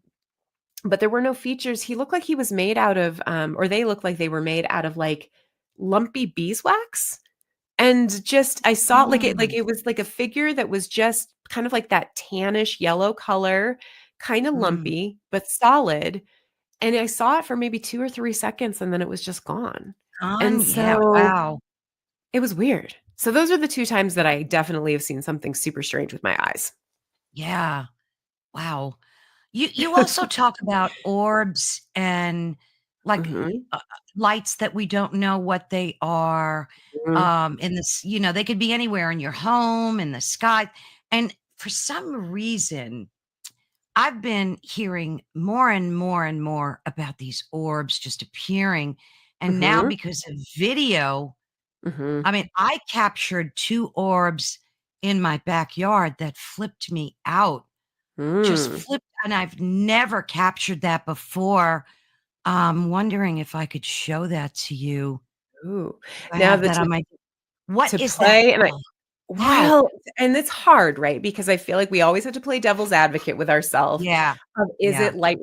but there were no features. He looked like he was made out of, or they looked like they were made out of like lumpy beeswax. And just, I saw Mm. it was like a figure that was just kind of like that tannish yellow color, kind of Mm. lumpy, but solid. And I saw it for maybe 2 or 3 seconds and then it was just gone. And Yeah, so wow. it was weird. So those are the 2 times that I definitely have seen something super strange with my eyes. Yeah, wow. You also talk about orbs and, like, Mhm. lights that we don't know what they are, Mhm. in this they could be anywhere in your home, in the sky, and for some reason, I've been hearing more and more and more about these orbs just appearing, and now Mhm. because of video, Mhm. I mean, I captured 2 orbs in my backyard that flipped me out, just Mm. flipped, and I've never captured that before. I'm wondering if I could show that to you. Ooh. I Now have that that on my what to is that play and I called? Oh, well, and it's hard, right? Because I feel like we always have to play devil's advocate with ourselves yeah, of, is yeah, it light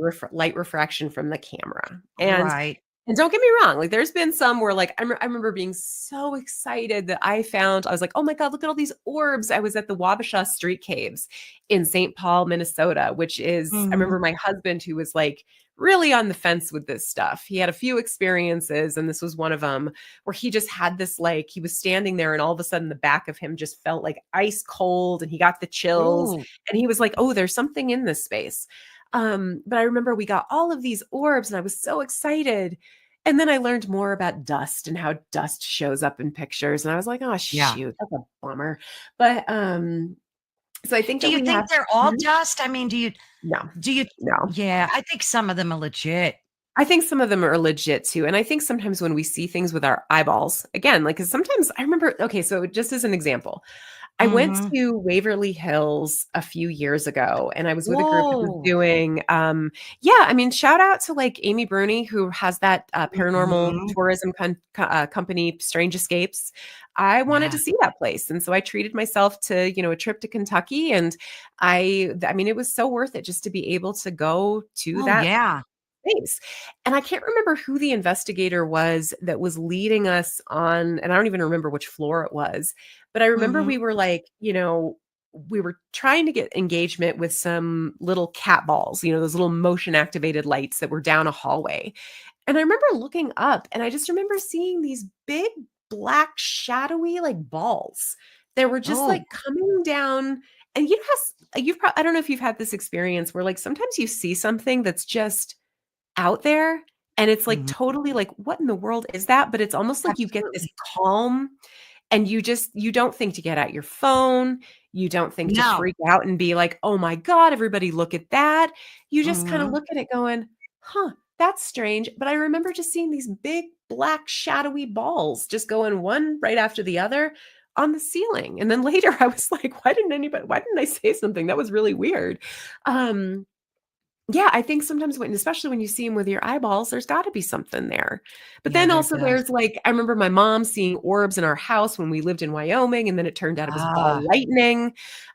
refraction from the camera? right. And don't get me wrong, like, there's been some where, like, I remember being so excited that I was like, "Oh my god, look at all these orbs." I was at the Wabasha Street Caves in St. Paul, Minnesota, which is I Mhm. remember my husband who was, like, really on the fence with this stuff. He had a few experiences, and this was one of them where he just had this, like he was standing there, and all of a sudden, the back of him just felt, like, ice cold, and he got the chills, Ooh, and he was like, "Oh, there's something in this space." But I remember we got all of these orbs, and I was so excited, and then I learned more about dust and how dust shows up in pictures, and I was like, "Oh, yeah. shoot, that's a bummer." But, so I think Do that you we have think they're all Mhm. dust? I mean, No, do you no. yeah, I think some of them are legit. I think some of them are legit too, and I think sometimes when we see things with our eyeballs, again, like, 'cause sometimes I remember okay, so just as an example, I went Mhm. to Waverly Hills a few years ago, and I was with a group that was Whoa. doing, yeah, I mean, shout out to, like, Amy Bruni, who has that, paranormal Mhm. tourism company, Strange Escapes. I wanted Yeah. to see that place, and so I treated myself to, a trip to Kentucky, and I mean, it was so worth it just to be able to go to Oh, that yeah. Thanks. And I can't remember who the investigator was that was leading us on, and I don't even remember which floor it was, but I remember Mhm. we were like, we were trying to get engagement with some little cat balls, those little motion activated lights that were down a hallway. And I remember looking up and I just remember seeing these big black shadowy like balls that were just Oh. like coming down. And I don't know if you've had this experience where like sometimes you see something that's just out there, and it's, like, Mhm. totally like, "What in the world is that?" But it's almost like you get this Absolutely. calm, and you don't think to get out your phone, you don't think to No. freak out and be like, "Oh my god, everybody look at that." You just kinda Mhm. look at it going, "Huh, that's strange." But I remember just seeing these big, black, shadowy balls just going one right after the other on the ceiling, and then later I was like, why didn't I say something? That was really weird." Um yeah, I think sometimes especially when you see them with your eyeballs, there's gotta be something there. But Yeah, then there also does. there's, like I remember my mom seeing orbs in our house when we lived in Wyoming, and then it turned out it was ball Ah, lightning.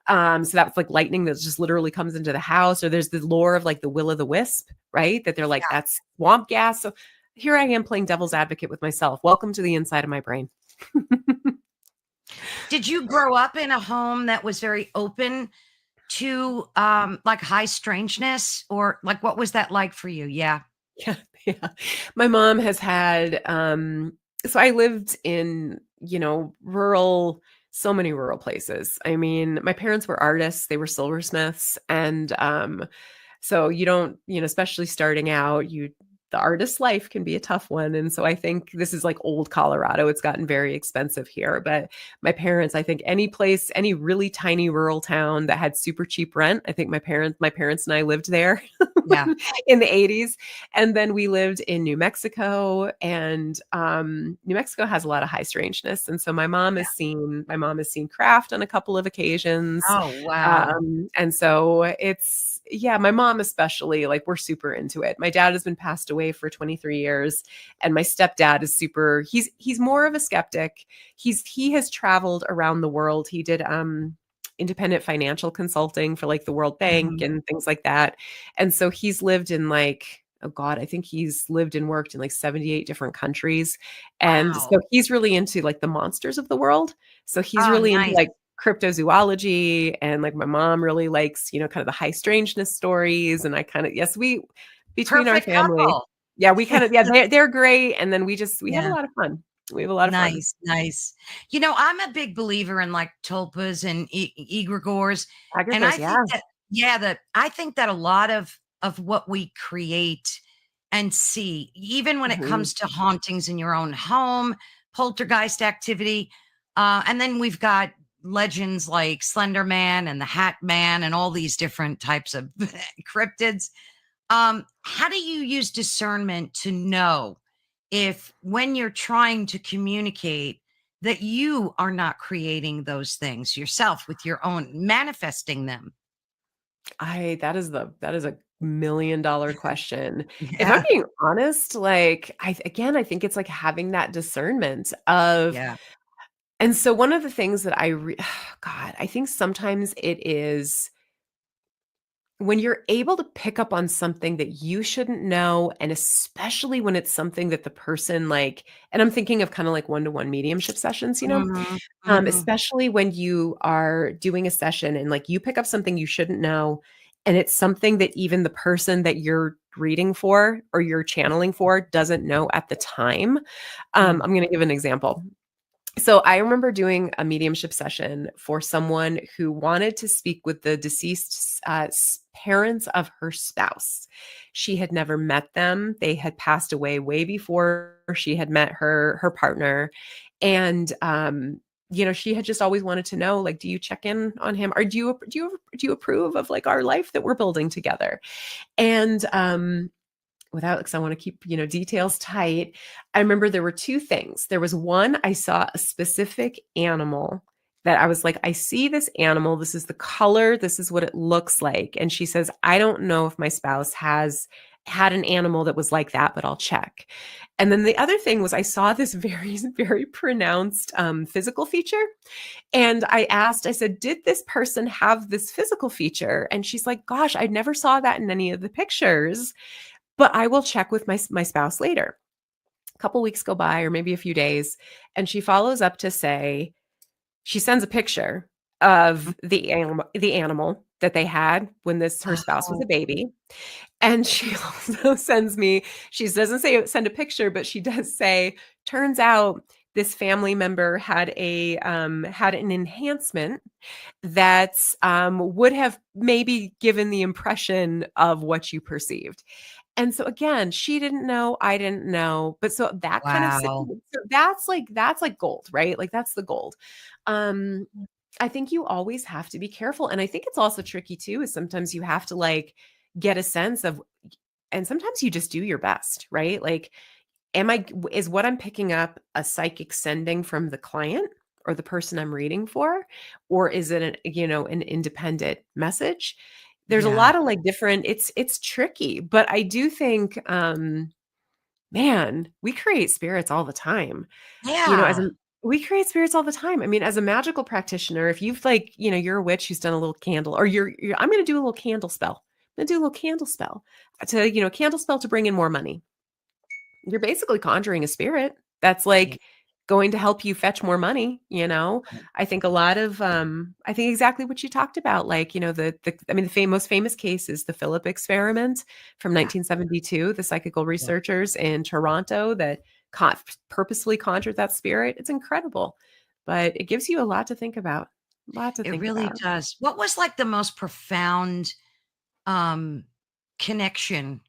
So that's, like, lightning that just literally comes into the house, or there's the lore of, like, the will-o'-the-wisp, right? That they're like, yeah. "That's swamp gas." So here I am playing devil's advocate with myself. Welcome to the inside of my brain. Did you grow up in a home that was very open to, like, high strangeness? Or, like, what was that like for you? Yeah. Yeah, yeah. My mom has had, so I lived in, so many rural places. I mean, my parents were artists, they were silversmiths, and, so you don't, especially starting out, the artist life can be a tough one. And so I think this is like old Colorado. It's gotten very expensive here. But my parents, I think any really tiny rural town that had super cheap rent, I think my parents and I lived there Yeah. in the 80s. And then we lived in New Mexico. And New Mexico has a lot of high strangeness. And so my mom has seen craft on a couple of occasions. Oh, wow. And so yeah, my mom especially, like, we're super into it. My dad has been passed away for 23 years, and my stepdad is he's more of a skeptic. He has traveled around the world. He did independent financial consulting for like the World Bank Mhm. and things like that. And so he's lived in like, oh God, I think he's lived and worked in like 78 different countries. And Wow. so he's really into like the monsters of the world. So he's Oh, really into nice. like cryptozoology, and like my mom really likes, kind of the high strangeness stories. And I kind of, yes, we between our Perfect family, couple. yeah, we kind of, yeah, they're great. And then we have a Yeah. lot of fun. We have a lot of fun. Nice, nice. I'm a big believer in, like, tulpas and egregores, and Agricola, I yeah. think that yeah, that I think that a lot of what we create and see, even when it Mhm. comes to hauntings in your own home, poltergeist activity, and then we've got legends like Slender Man and the Hat Man and all these different types of cryptids. How do you use discernment to know if when you're trying to communicate that you are not creating those things yourself with your own manifesting them? That is a $1,000,000 question. If I'm Yeah. being honest, like, I think it's like having that discernment of. Yeah. And so one of the things that God, I think sometimes it is when you're able to pick up on something that you shouldn't know, and especially when it's something that the person like, and I'm thinking of kind of like one-to-one mediumship sessions, Mhm. Mhm. especially when you are doing a session and like you pick up something you shouldn't know, and it's something that even the person that you're reading for or you're channeling for doesn't know at the time. Mm. I'm going to give an example. So I remember doing a mediumship session for someone who wanted to speak with the deceased parents of her spouse. She had never met them. They had passed away way before she had met her partner, and she had just always wanted to know, like, do you check in on him, or do you approve of like our life that we're building together? And without, because I want to keep, details tight. I remember there were two things. There was one, I saw a specific animal that I was like, I see this animal. This is the color. This is what it looks like. And she says, I don't know if my spouse has had an animal that was like that, but I'll check. And then the other thing was I saw this very, very pronounced physical feature. And I said, did this person have this physical feature? And she's like, gosh, I never saw that in any of the pictures, but I will check with my spouse later. A couple weeks go by, or maybe a few days, and she follows up to say she sends a picture of the animal that they had when her spouse was Oh, a baby. And she also sends me, she doesn't say send a picture, but she does say, turns out this family member had an enhancement that would have maybe given the impression of what you perceived. And so again, she didn't know, I didn't know, but so that kind of wow. situation, so that's like gold, right? Like that's the gold. Um, I think you always have to be careful. And I think it's also tricky too, is sometimes you have to like get a sense of, and sometimes you just do your best, right? Like, is what I'm picking up a psychic sending from the client or the person I'm reading for, or is it an independent message? There's a Yeah. lot of like different, it's tricky, but I do think, man, we create spirits all the time. You know, as Yeah. a we create spirits all the time. I mean, as a magical practitioner, if you've like, you're a witch who's done a little candle, or I'm going to do a little candle spell. I'm going to do a little candle spell candle spell to bring in more money. You're basically conjuring a spirit that's Right. like going to help you fetch more money. I think a lot of I think exactly what you talked about, like, the most famous case is the Philip experiment from Yeah. 1972, the psychical Yeah. researchers in Toronto that purposefully conjured that spirit. It's incredible, but it gives you a lot to think about. A lot to It think really about. does. What was like the most profound um communication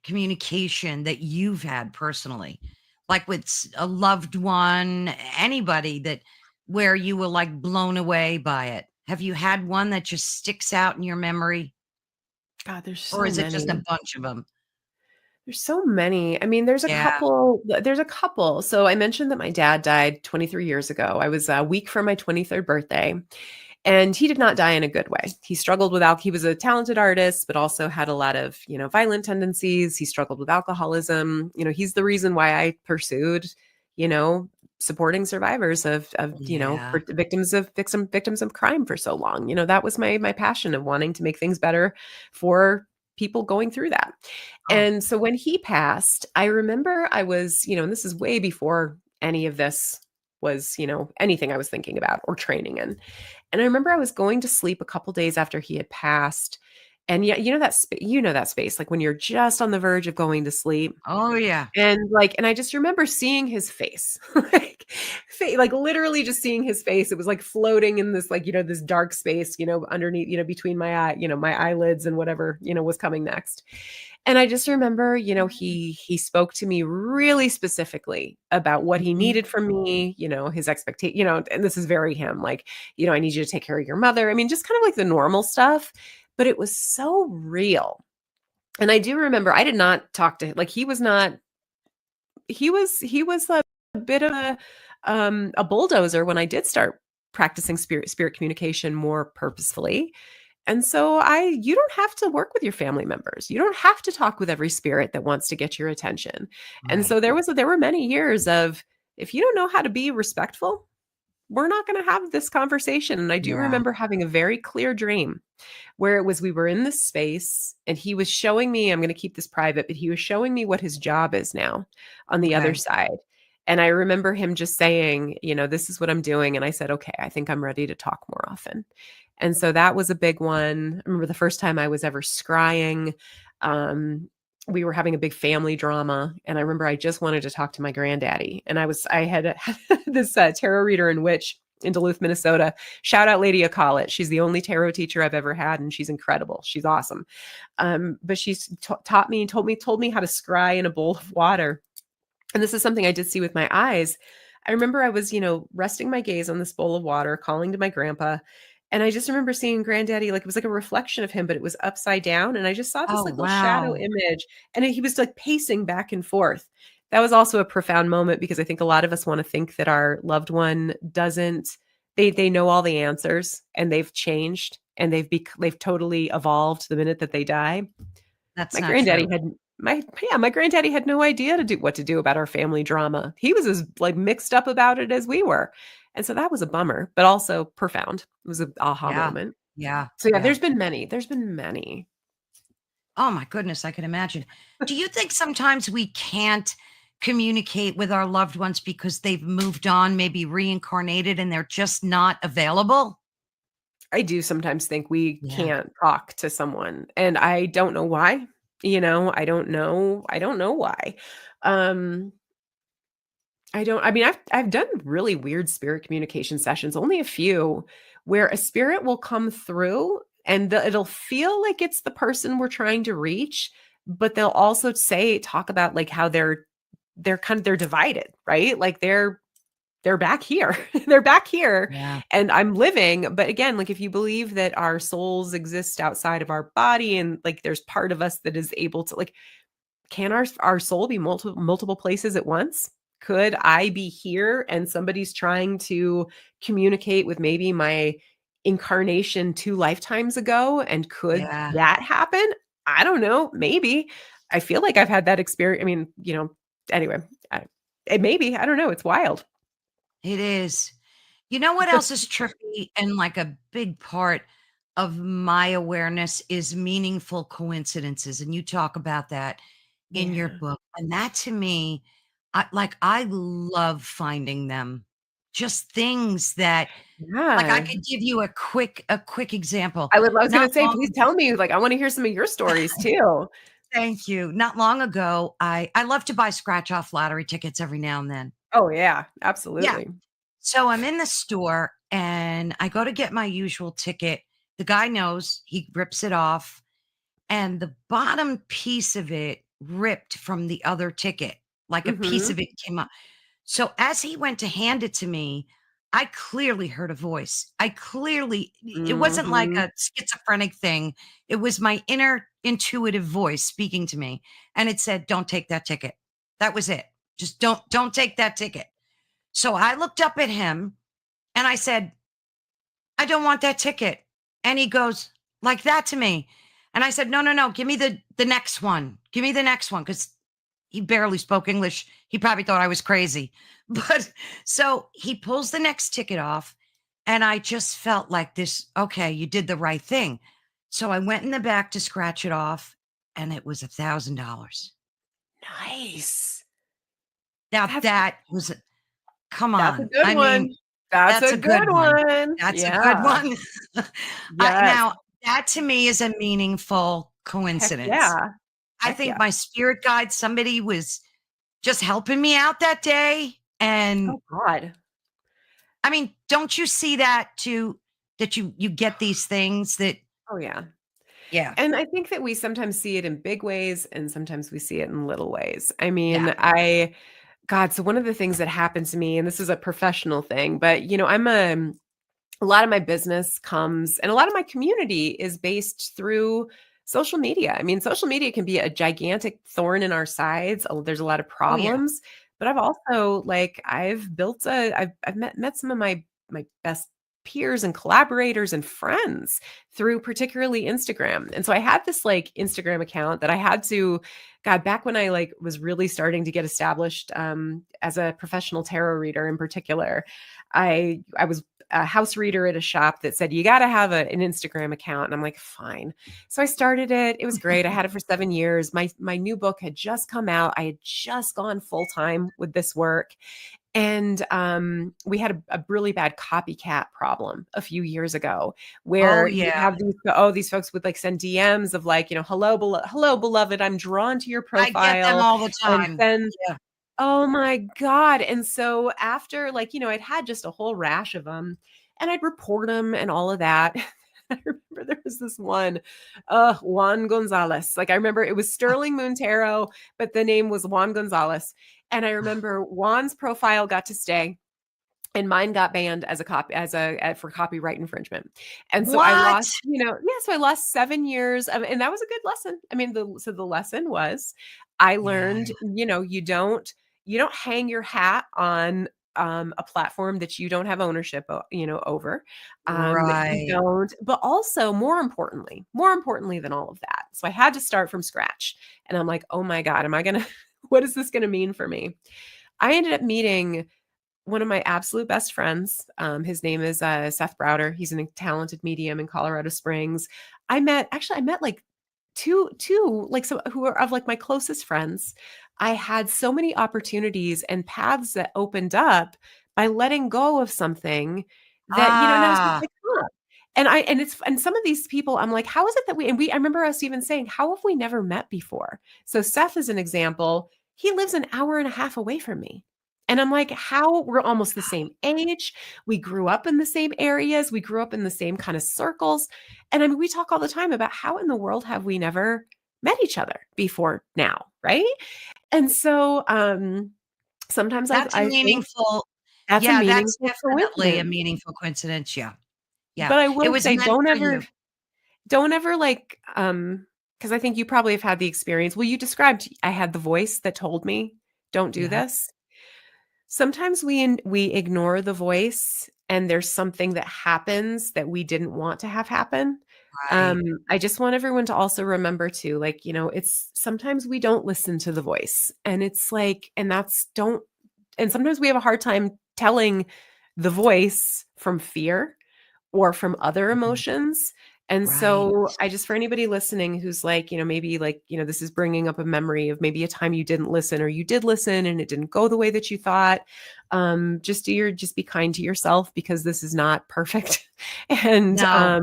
that you've had personally? Like with a loved one, anybody that where you were like blown away by it? Have you had one that just sticks out in your memory? God, there's Or so is it just a many. bunch of them? There's so many. I mean, Yeah. there's a couple. So I mentioned that my dad died 23 years ago. I was a week from my 23rd birthday, and he did not die in a good way. He struggled with he was a talented artist, but also had a lot of, violent tendencies. He struggled with alcoholism. He's the reason why I pursued, you know, supporting survivors Yeah. victims of crime for so long. That was my passion of wanting to make things better for people going through that. Oh, And so when he passed, I remember I was, and this is way before any of this was, anything I was thinking about or training in. And I remember I was going to sleep a couple days after he had passed. And yeah, that space, like when you're just on the verge of going to sleep. oh yeah. And I just remember seeing his face, like literally just seeing his face. It was like floating in this, like, this dark space, underneath, between my eyelids and whatever, was coming next. And I just remember, he spoke to me really specifically about what he Mhm. needed from me, his expectation, and this is very him, like, I need you to take care of your mother. I mean, just kind of like the normal stuff, but it was so real. And I do remember I did not talk to him. Like he was a bit of a bulldozer when I did start practicing spirit communication more purposefully. And so you don't have to work with your family members. You don't have to talk with every spirit that wants to get your attention. And Right. so there were many years of, if you don't know how to be respectful, we're not going to have this conversation. And I do Yeah. remember having a very clear dream where it was, we were in this space and he was showing me, I'm going to keep this private, but he was showing me what his job is now on the other Okay. side. And I remember him just saying, this is what I'm doing. And I said, okay, I think I'm ready to talk more often. And so that was a big one. I remember the first time I was ever scrying. Um, we were having a big family drama. And I remember I just wanted to talk to my granddaddy. And I had this tarot reader and witch in Duluth, Minnesota. Shout out Lady Akalit. She's the only tarot teacher I've ever had, and she's incredible. She's awesome. But she's taught me, told me how to scry in a bowl of water. And this is something I did see with my eyes. I remember I was, resting my gaze on this bowl of water, calling to my grandpa. And I just remember seeing granddaddy, like it was like a reflection of him, but it was upside down. And I just saw this Oh, like little shadow wow. image. And he was like pacing back and forth. That was also a profound moment because I think a lot of us want to think that our loved one doesn't, they know all the answers and they've changed and they've totally evolved the minute that they die. That's My not granddaddy true. had my granddaddy had no idea what to do about our family drama. He was as like mixed up about it as we were. And so that was a bummer, but also profound. It was an aha Yeah. moment. Yeah. So yeah, Yeah. there's been many. There's been many. Oh my goodness, I can imagine. Do you think sometimes we can't communicate with our loved ones because they've moved on, maybe reincarnated, and they're just not available? I do sometimes think we Yeah. can't talk to someone and I don't know why. I don't know. I don't know why. Um I mean, I've done really weird spirit communication sessions, only a few, where a spirit will come through and it'll feel like it's the person we're trying to reach, but they'll also talk about like how they're divided, right? Like they're back here. They're back here Yeah. and I'm living, but again, like if you believe that our souls exist outside of our body and like there's part of us that is able to like, can our soul be multiple places at once? Could I be here and somebody's trying to communicate with maybe my incarnation 2 lifetimes ago, and could Yeah. that happen? I don't know, maybe. I feel like I've had that experience. I mean, anyway, it maybe, I don't know, it's wild. It is. You know what else is trippy and like a big part of my awareness is meaningful coincidences. And you talk about that in your Yeah. book. And that to me, I love finding them. Just things that like I Yeah. could give you a quick example. I was Not gonna say, long please tell me, like, I wanna hear some of your stories too. Thank you. Not long ago, I love to buy scratch off lottery tickets every now and then. Oh, yeah, Yeah. absolutely. So I'm in the store and I go to get my usual ticket. The guy knows, he rips it off, and the bottom piece of it ripped from the other ticket. Like a piece Mhm. of it came up. So as he went to hand it to me, I clearly heard a voice. It wasn't like Mhm. a schizophrenic thing. It was my inner intuitive voice speaking to me. And it said, "Don't take that ticket." That was it. Just don't take that ticket. So I looked up at him and I said, "I don't want that ticket." And he goes like that to me. And I said, "No, no, no. Give me the next one. Give me the next one." Because he barely spoke English. He probably thought I was crazy. But so he pulls the next ticket off. And I just felt like this, okay, you did the right thing. So I went in the back to scratch it off, and it was $1,000. Nice. Now That's that was, come that's a on. good I mean, one. That's that's a a good good one. one. That's a good Yeah. one. Yes. Now that to me is a meaningful Heck coincidence. yeah. I Heck think yeah. my spirit guide, somebody was just helping me out that day. And Oh god. I mean, don't you see that too? That you get these things that, Oh, yeah. yeah, And I think that we sometimes see it in big ways and sometimes we see it in little ways. I yeah, mean, God, so one of the things that happened to me, and this is a professional thing, but a lot of my business comes and a lot of my community is based through social media. I mean, social media can be a gigantic thorn in our sides. There's a lot of oh yeah, problems, but I've also like I've built I've met some of my best peers and collaborators and friends through particularly Instagram. And so I had this like Instagram account that I had to, God, back when I like was really starting to get established as a professional tarot reader in particular, I was a house reader at a shop that said you got to have an Instagram account, and I'm like, fine. So I started it. It was great. I had it for 7 years. My new book had just come out. I had just gone full time with this work, and we had a really bad copycat problem a few years ago, Oh, where you would yeah. have these folks would like send DMs of like, hello, beloved, I'm drawn to your I get them profile, all the and time. send. Yeah. Oh my God. And so after like, I'd had just a whole rash of them, and I'd report them and all of that. I remember there was this one, Juan Gonzalez. Like I remember it was Sterling Moon Tarot, but the name was Juan Gonzalez. And I remember Juan's profile got to stay, and mine got banned as a copy for copyright infringement. And so I What? lost, so I lost 7 years and that was a good lesson. I mean, the lesson was I Yeah. learned, you don't hang your hat on a platform that you don't have ownership, over. You Right. don't, but also more importantly than all of that. So I had to start from scratch, and I'm like, oh my God, am I going to, what is this going to mean for me? I ended up meeting one of my absolute best friends. His name is Seth Browder. He's a talented medium in Colorado Springs. I met like two like some who are of like my closest friends. I had so many opportunities and paths that opened up by letting go of something that, and I was just Ah, like, huh. And some of these people, I'm like, how is it that I remember us even saying, how have we never met before? So Seth is an example. He lives an hour and a half away from me. And I'm like, how we're almost the same age. We grew up in the same areas. We grew up in the same kind of circles. And I mean, we talk all the time about how in the world have we never met each other before now, right? And so sometimes that's a I think meaningful that's a yeah, that's meaningful definitely a coincidence. meaningful coincidence, yeah. Yeah. But I It will was say, meant don't for ever, you. don't ever like, because I think you probably have had the experience. Well, you described I had the voice that told me, don't do Yeah, this. Sometimes we ignore the voice, and there's something that happens that we didn't want to have happen. right. I just want everyone to also remember too, like, it's sometimes we don't listen to the voice, and it's like, and that's don't, and sometimes we have a hard time telling the voice from fear or from other Mhm. emotions. And Right. so I just, for anybody listening who's like, maybe like, this is bringing up a memory of maybe a time you didn't listen, or you did listen and it didn't go the way that you thought. Just be kind to yourself, because this is not perfect. And No.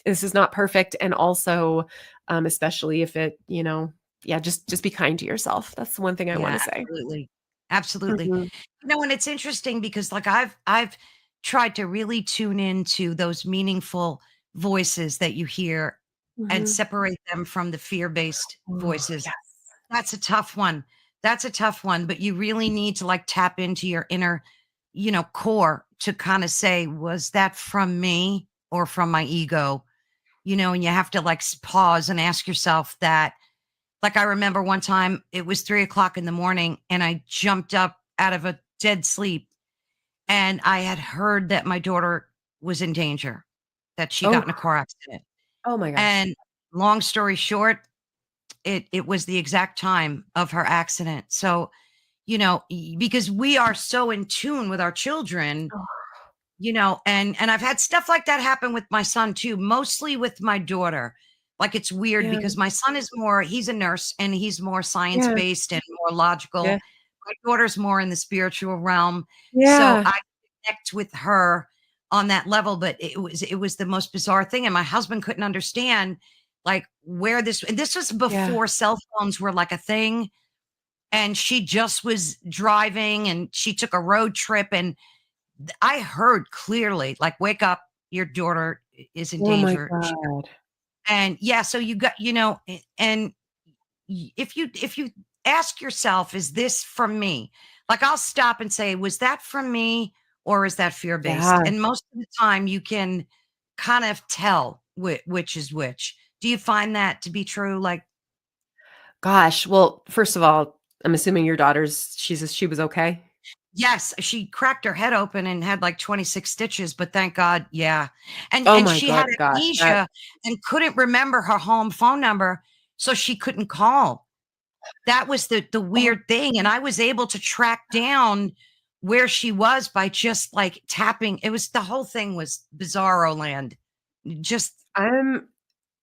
this is not perfect. And also, especially if it, yeah, just be kind to yourself. That's the one thing I want Yeah, to say. absolutely. Absolutely. Mhm. And it's interesting because like I've tried to really tune into those meaningful voices that you hear and Mhm. separate them from the fear-based Oh, voices. yes. That's a tough one. That's a tough one, but you really need to like tap into your inner, core to kind of say, was that from me or from my ego? And you have to like pause and ask yourself that. Like I remember one time it was 3 o'clock in the morning and I jumped up out of a dead sleep and I had heard that my daughter was in danger, that she got Oh, in a car accident. oh my gosh. And long story short, it was the exact time of her accident. So, because we are so in tune with our children, Oh, and I've had stuff like that happen with my son too, mostly with my daughter. Like it's weird yeah, because my son is he's a nurse and he's more science yeah, based and more yeah. logical. My daughter's more in the spiritual realm. So Yeah. I connect with her on that level, but it was the most bizarre thing. And my husband couldn't understand like where and this was Yeah. before cell phones were like a thing. And she just was driving and she took a road trip and I heard clearly, like, wake up, your daughter is in Oh my danger. God. And yeah, so you got, and if you ask yourself, is this from me? Like, I'll stop and say, was that from me or is that fear based? Yeah. And most of the time, you can kind of tell which is which. Do you find that to be true? Like, Gosh. Well, first of all, I'm assuming your daughter's she was okay? Yes, she cracked her head open and had like 26 stitches, but thank God, yeah. Oh And my she had gosh, that amnesia and couldn't remember her home phone number, so she couldn't call. That was the oh, weird thing, and I was able to track down where she was by just, like, tapping. It was the whole thing was bizarro land. Just I'm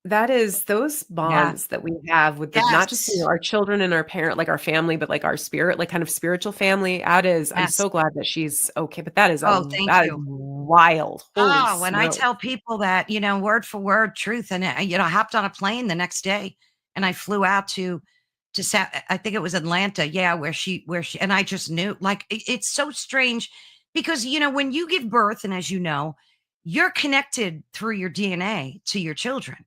that is those yeah. bonds that we have with the not just, Yes. our children and our parent, like our family, but like our spirit, like kind of spiritual family. That is, I'm Yes. so glad that she's okay, but that is Oh, thank that is you. wild. Holy Oh, when I smoke. tell people that, word for word truth, and I hopped on a plane the next day and I flew out I think it was Atlanta, yeah, where she, and I just knew, like, it's so strange because when you give birth, and as you know, you're connected through your DNA to your children.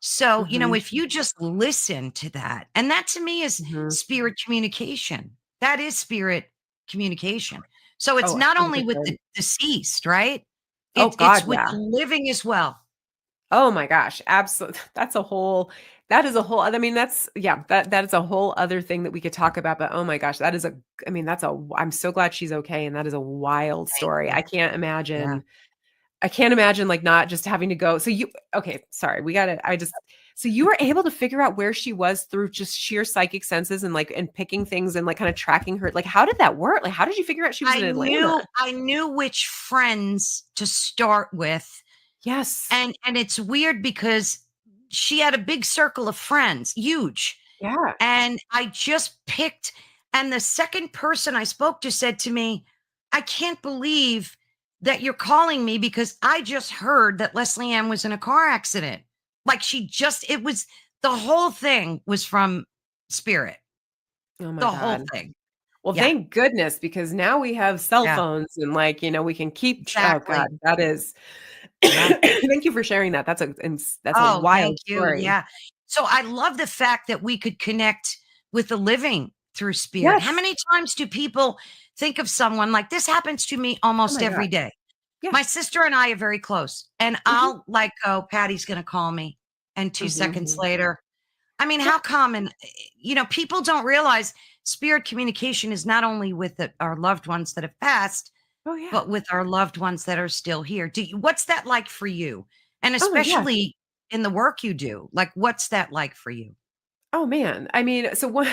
So, Mhm, if you just listen to that, and that to me is mhm. spirit communication. That is spirit communication. So it's Oh, not only with the 100%. deceased, right? Oh It's god, with yeah. the living as well. Oh my gosh, absolutely. That is a whole other, I mean, that's yeah, that is a whole other thing that we could talk about, but oh my gosh, that is a I mean, I'm so glad she's okay, and that is a wild Thank story. you. Yeah. I can't imagine, like, not just having to go so you okay, sorry, we gotta I just so you were able to figure out where she was through just sheer psychic senses and, like, and picking things and, like, kinda tracking her like, how did that work? Like, how did you figure out she was I in Atlanta? knew I knew which friends to start with. Yes. And it's weird because she had a big circle of friends, huge. Yeah. And I just picked, and the second person I spoke to said to me, "I can't believe that you're calling me because I just heard that Leslie Ann was in a car accident." Like it was the whole thing was from spirit. Oh my The whole god. thing. Well, Yeah. thank goodness because now we have cell Yeah. phones and, like, we can keep oh god, Exactly. that is Yeah. thank you for sharing that. That's a Oh, thank wild you. story. Yeah. So I love the fact that we could connect with the living through spirit. How Yes. many times do people think of someone like this? Happens to me Oh almost my every god. day. Yeah. My sister and I are very close, and Mhm. I'll like go, Patty's going to call me. And 2 seconds Mhm. later, I mean, Yeah. how common, people don't realize spirit communication is not only with our loved ones that have passed, Oh yeah. but with our loved ones that are still here. What's that like for you? And Oh yeah. especially in the work you do, like, what's that like for you? Oh, man. I mean, so one,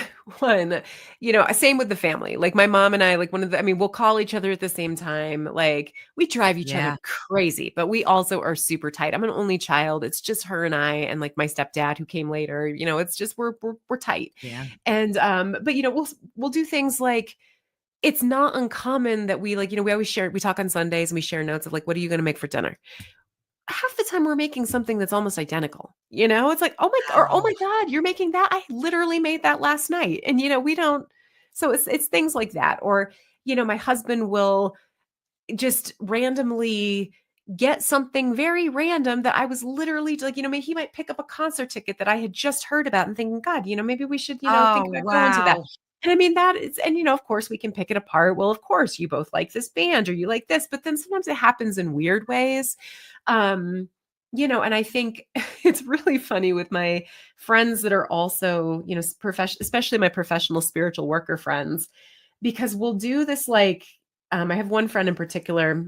same with the family. Like, my mom and I, like, we'll call each other at the same time. Like, we drive each other Yeah. crazy, but we also are super tight. I'm an only child. It's just her and I and, like, my stepdad who came later. It's just we're tight. Yeah. And, but, we'll do things like it's not uncommon that we always share we talk on Sundays and we share notes of, like, "What are you gonna make for dinner?" Half the time we're making something that's almost identical. It's like, "Oh Wow. my god, you're making that? I literally made that last night." And, we don't so it's things like that. Or, my husband will just randomly get something very random that I was literally like, he might pick up a concert ticket that I had just heard about and thinking, God, maybe we should, Oh, think about going to that. wow. And I mean, that is, and of course we can pick it apart. Well, of course you both like this band or you like this, but then sometimes it happens in weird ways. Um, and I think it's really funny with my friends that are also, especially my professional spiritual worker friends, because we'll do this like, I have one friend in particular,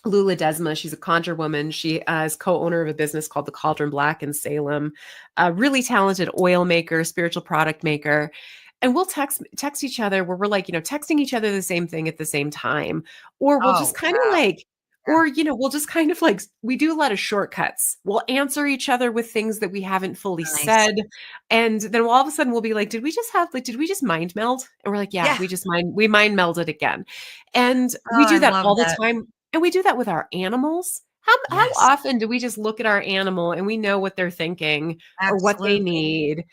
Lula Desma. She's a conjure woman. She is co-owner of a business called the Cauldron Black in Salem. A really talented oil maker, spiritual product maker. And we'll text each other where we're like, texting each other the same thing at the same time. Or we'll just Oh, kind of wow. like, or, we'll just kind of like, we do a lot of shortcuts. We'll answer each other with things that we haven't fully Yeah. Nice. said. And then all of a sudden we'll be like, did we just mind meld? And we're like, yeah, Yeah. we mind melded again. And Oh, we I do that love all the that. time. And we do that with our animals. How Yes. often do we just look at our animal and we know what they're thinking or what they Absolutely. need?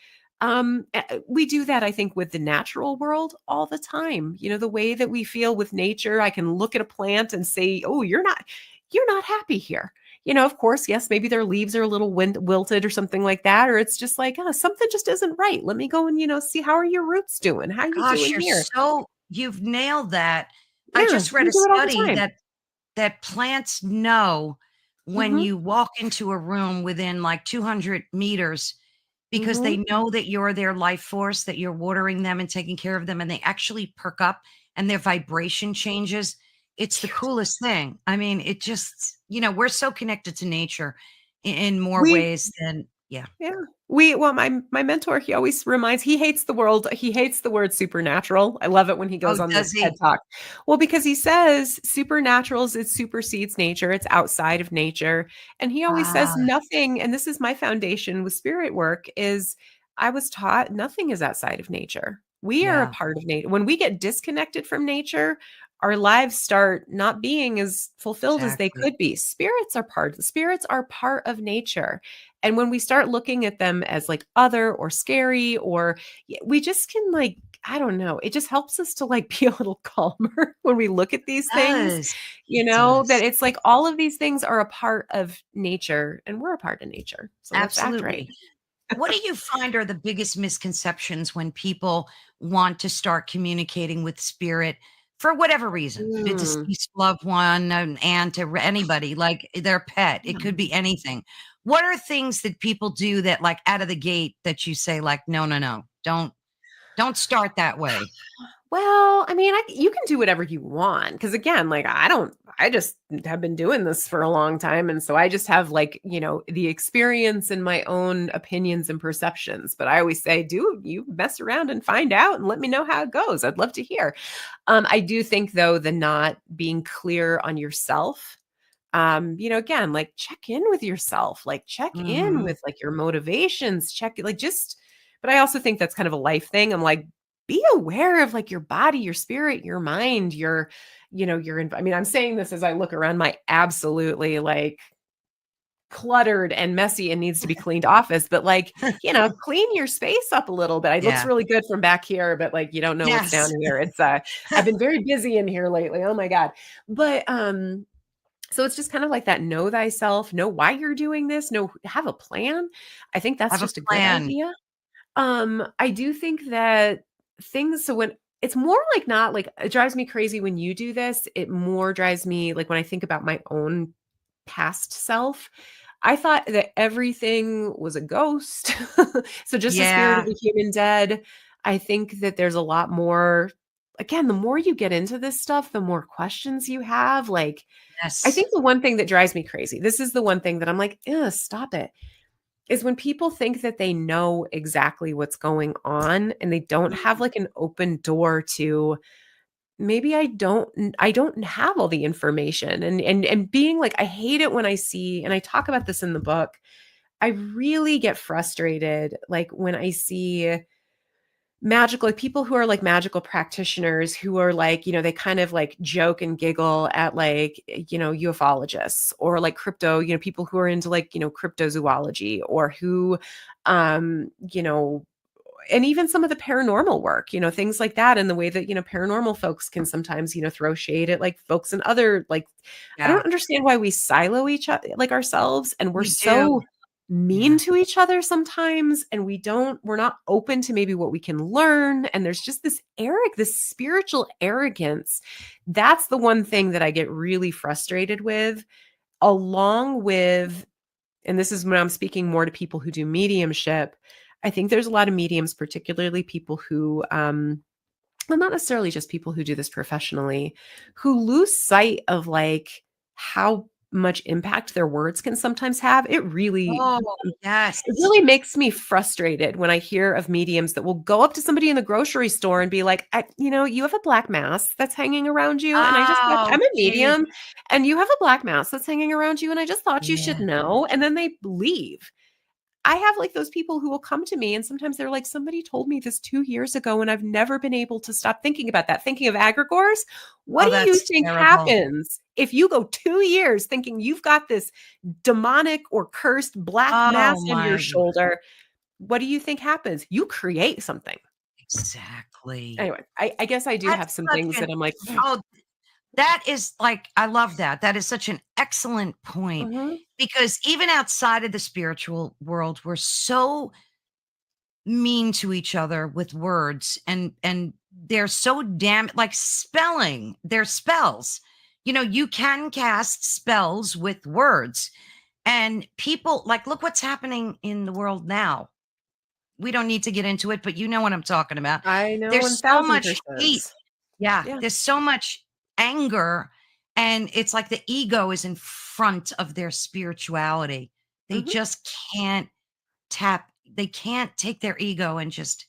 We do that, I think, with the natural world all the time. The way that we feel with nature, I can look at a plant and say, "Oh, you're not happy here." Of course, yes, maybe their leaves are a little wilted or something like that, or it's just like, oh, something just isn't right. Let me go and see how are your roots doing? How are you Gosh, doing here? you've nailed that. I Yeah, just read we a do it all the study time. that plants know when Hmm. you walk into a room within like 200 meters because Hmm. they know that you're their life force, that you're watering them and taking care of them, and they actually perk up and their vibration changes. It's the coolest thing. I mean, it just, we're so connected to nature in more We ways than, yeah. Yeah. Well, my mentor, he always reminds, he hates the world. He hates the word supernatural. I love it when he Oh, goes on the does TED he? Talk. Well, because he says supernaturals, it supersedes nature. It's outside of nature. And he always says Ah, nothing. And this is my foundation with spirit work is I was taught nothing is outside of nature. We are a yeah, part of nature. When we get disconnected from nature, our lives start not being as fulfilled as they exactly. could be. Spirits are part of nature. And when we start looking at them as like other or scary, or we just can like, I don't know, it just helps us to like be a little calmer when we look at these things, Does. It that does. it's like all of these things are a part of nature and we're a part of nature. So let's act right. Absolutely. What do you find are the biggest misconceptions when people want to start communicating with spirit for whatever reason? The Mm, deceased loved one, an aunt, or anybody, like their pet. It could yeah. be anything. What are things that people do that, like out of the gate, that you say, like, no, no, no, don't start that way. Well, I mean, you can do whatever you want because again, like I just have been doing this for a long time, and so I just have like the experience and my own opinions and perceptions. But I always say, do you mess around and find out, and let me know how it goes. I'd love to hear. I do think though the not being clear on yourself. Again, like check in with yourself, like check in Hmm. with like your motivations, check like just. But I also think that's kind of a life thing. I'm like be aware of like your body, your spirit, your mind, I mean, I'm saying this as I look around my absolutely like cluttered and messy and needs to be cleaned office, but like, clean your space up a little bit. It looks Yeah. really good from back here, but like you don't know what's down Yes. here. It's I've been very busy in here lately. Oh my God. But so it's just kind of like that know thyself, know why you're doing this, know have a plan. I think that's Have a just a good plan. idea. I do think that so when it's more like not like it drives me crazy when you do this. It more drives me like when I think about my own past self. I thought that everything was a ghost. So just the spirit of Yeah. the human dead. I think that there's a lot more. Again, the more you get into this stuff, the more questions you have. Like, I Yes. think the one thing that drives me crazy, this is the one thing that I'm like, ugh, stop it is when people think that they know exactly what's going on and they don't have Mm. like an open door to maybe I don't have all the information and being like I hate it when I see and I talk about this in the book. I really get frustrated like when I see magical like people who are like magical practitioners who are like they kind of like joke and giggle at like ufologists or like crypto people who are into like cryptozoology or who and even some of the paranormal work things like that and the way that paranormal folks can sometimes throw shade at like folks and other like I Yeah. don't understand why we silo each other like ourselves and we're We do. so mean Yeah. to each other sometimes and we're not open to maybe what we can learn and there's just this spiritual arrogance. That's the one thing that I get really frustrated with along with and this is when I'm speaking more to people who do mediumship. I think there's a lot of mediums, particularly people who well, not necessarily just people who do this professionally, who lose sight of like how much impact their words can sometimes have. Oh, yes. It really makes me frustrated when I hear of mediums that will go up to somebody in the grocery store and be like, you have a black mass that's hanging around you. And I just thought Oh, I'm a geez. medium and you have a black mass that's hanging around you. And I just thought you should Yeah. know. And then they leave. I have like those people who will come to me and sometimes they're like, somebody told me this 2 years ago and I've never been able to stop thinking about that. Thinking of egregores. What Oh, do you that's think terrible. happens if you go 2 years thinking you've got this demonic or cursed black Oh mass on your my god. shoulder? What do you think happens? You create something. Exactly. Anyway, I guess I do That's have some such things an that I'm like, oh, that is like I love that. That is such an excellent point mhm, because even outside of the spiritual world, we're so mean to each other with words and they're so damn like spelling, they're spells. You can cast spells with words. And people like look what's happening in the world now. We don't need to get into it, but you know what I'm talking about. I know There's so much 1000%. hate Yeah, Yeah. there's so much anger, and it's like the ego is in front of their spirituality. They Mhm. just can't they can't take their ego and just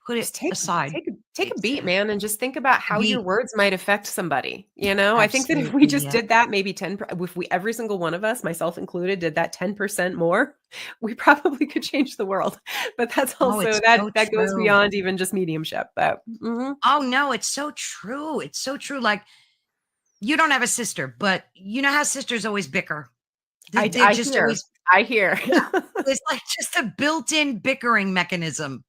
put Just it take aside. take a beat, Exactly. man, and just think about how your Be words might affect somebody, you know? I think that if we absolutely, just yeah. did that maybe 10 per if we every single one of us, myself included, did that 10% more, we probably could change the world. But that's Oh, also it's that so that goes true. beyond even just mediumship, but mhm. Oh, no, it's so true. It's so true. Like, you don't have a sister, but you know how sisters always bicker? They're I just hear. always I hear. yeah. It's like just a built-in bickering mechanism.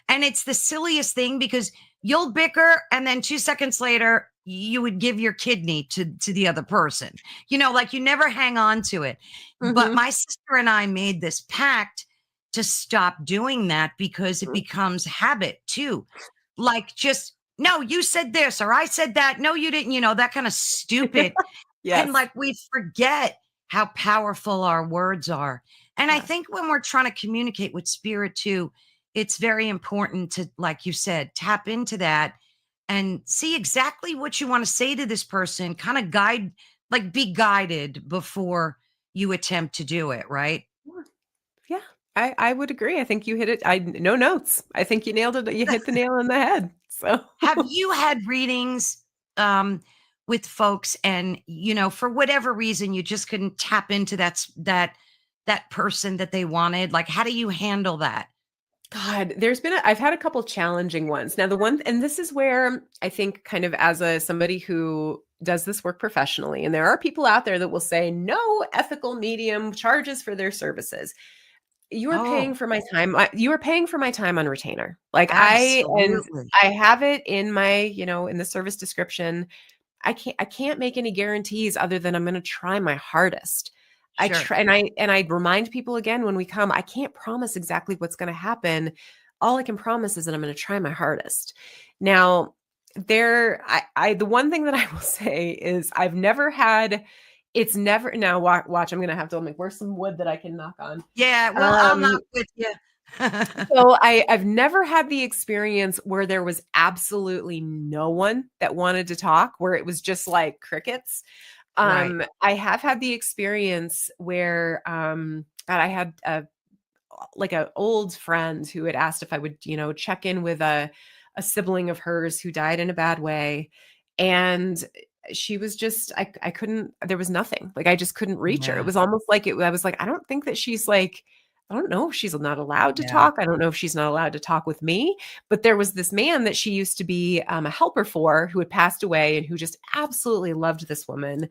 And it's the silliest thing because you'll bicker and then 2 seconds later you would give your kidney to the other person. Like you never hang on to it. But Mhm. my sister and I made this pact to stop doing that because it becomes habit too. Like just no, you said this or I said that. No, you didn't, that kind of stupid. And Yes. like we forget how powerful our words are. And I Yes. think when we're trying to communicate with spirit too, it's very important to, like you said, tap into that and see exactly what you want to say to this person, kind of like be guided before you attempt to do it, right? Sure. Yeah. I would agree. I think you hit it. I no notes. I think you nailed it. You hit the nail on the head. So Have you had readings um, with folks and, for whatever reason, you just couldn't tap into that person that they wanted? Like, how do you handle that? God, I've had a couple challenging ones. Now the one and this is where I think kind of as a somebody who does this work professionally, and there are people out there that will say no ethical medium charges for their services. You are paying Oh, for my time. You are paying for my time on retainer. Like absolutely. I have it in my, in the service description. I can't make any guarantees other than I'm going to try my hardest. I Sure. try and I remind people again when we come, I can't promise exactly what's going to happen. All I can promise is that I'm going to try my hardest. Now, the one thing that I will say is I've never had it's never now watch, I'm going to have to like where's some wood that I can knock on. Yeah, well, I'll Um knock with you. so I've never had the experience where there was absolutely no one that wanted to talk, where it was just like crickets. Right. I have had the experience where God, I had like a old friend who had asked if I would, check in with a sibling of hers who died in a bad way. And she was just I couldn't there was nothing. Like I just couldn't reach her. It Yeah. was almost like I was like, I don't think that she's like I don't know if she's not allowed to Yeah. talk. I don't know if she's not allowed to talk with me. But there was this man that she used to be a helper for who had passed away and who just absolutely loved this woman.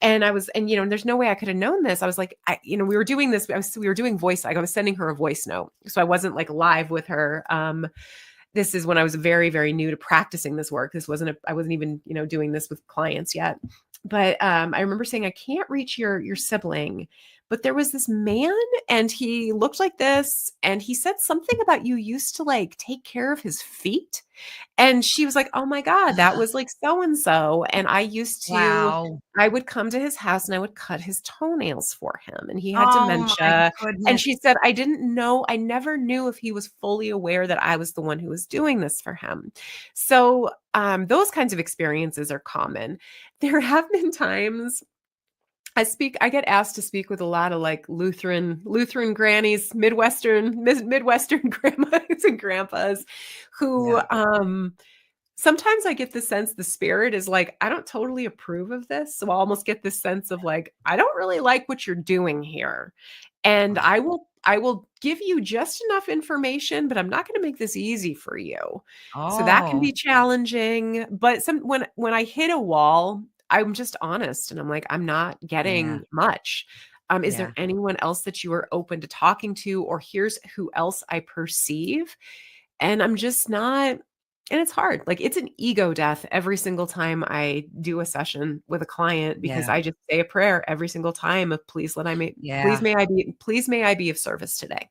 And there's no way I could have known this. I was like, we were doing this. We were doing voice. I was sending her a voice note. So I wasn't like live with her. This is when I was very, very new to practicing this work. I wasn't even, doing this with clients yet. But I remember saying, I can't reach your sibling. But there was this man and he looked like this. And he said something about you used to like take care of his feet. And she was like, "Oh my god, that was like so and so, and Wow. I would come to his house and I would cut his toenails for him, and he had Oh my dementia." And goodness. she said, I never knew if he was fully aware that I was the one who was doing this for him." So, those kinds of experiences are common. There have been times I get asked to speak with a lot of like Lutheran grannies, Midwestern grandmas and grandpas who Yeah. sometimes I get the sense the spirit is like, I don't totally approve of this. So I almost get this sense of like, I don't really like what you're doing here. And Right. I will give you just enough information, but I'm not going to make this easy for you. So that can Oh, be challenging. But when I hit a wall, I'm just honest and I'm like, I'm not yeah. getting much. Is there Yeah. anyone else that you are open to talking to? Or here's who else I perceive? And I'm just not and it's hard. Like it's an ego death every single time I do a session with a client because Yeah. I just say a prayer every single time of Yeah. please may I be of service today.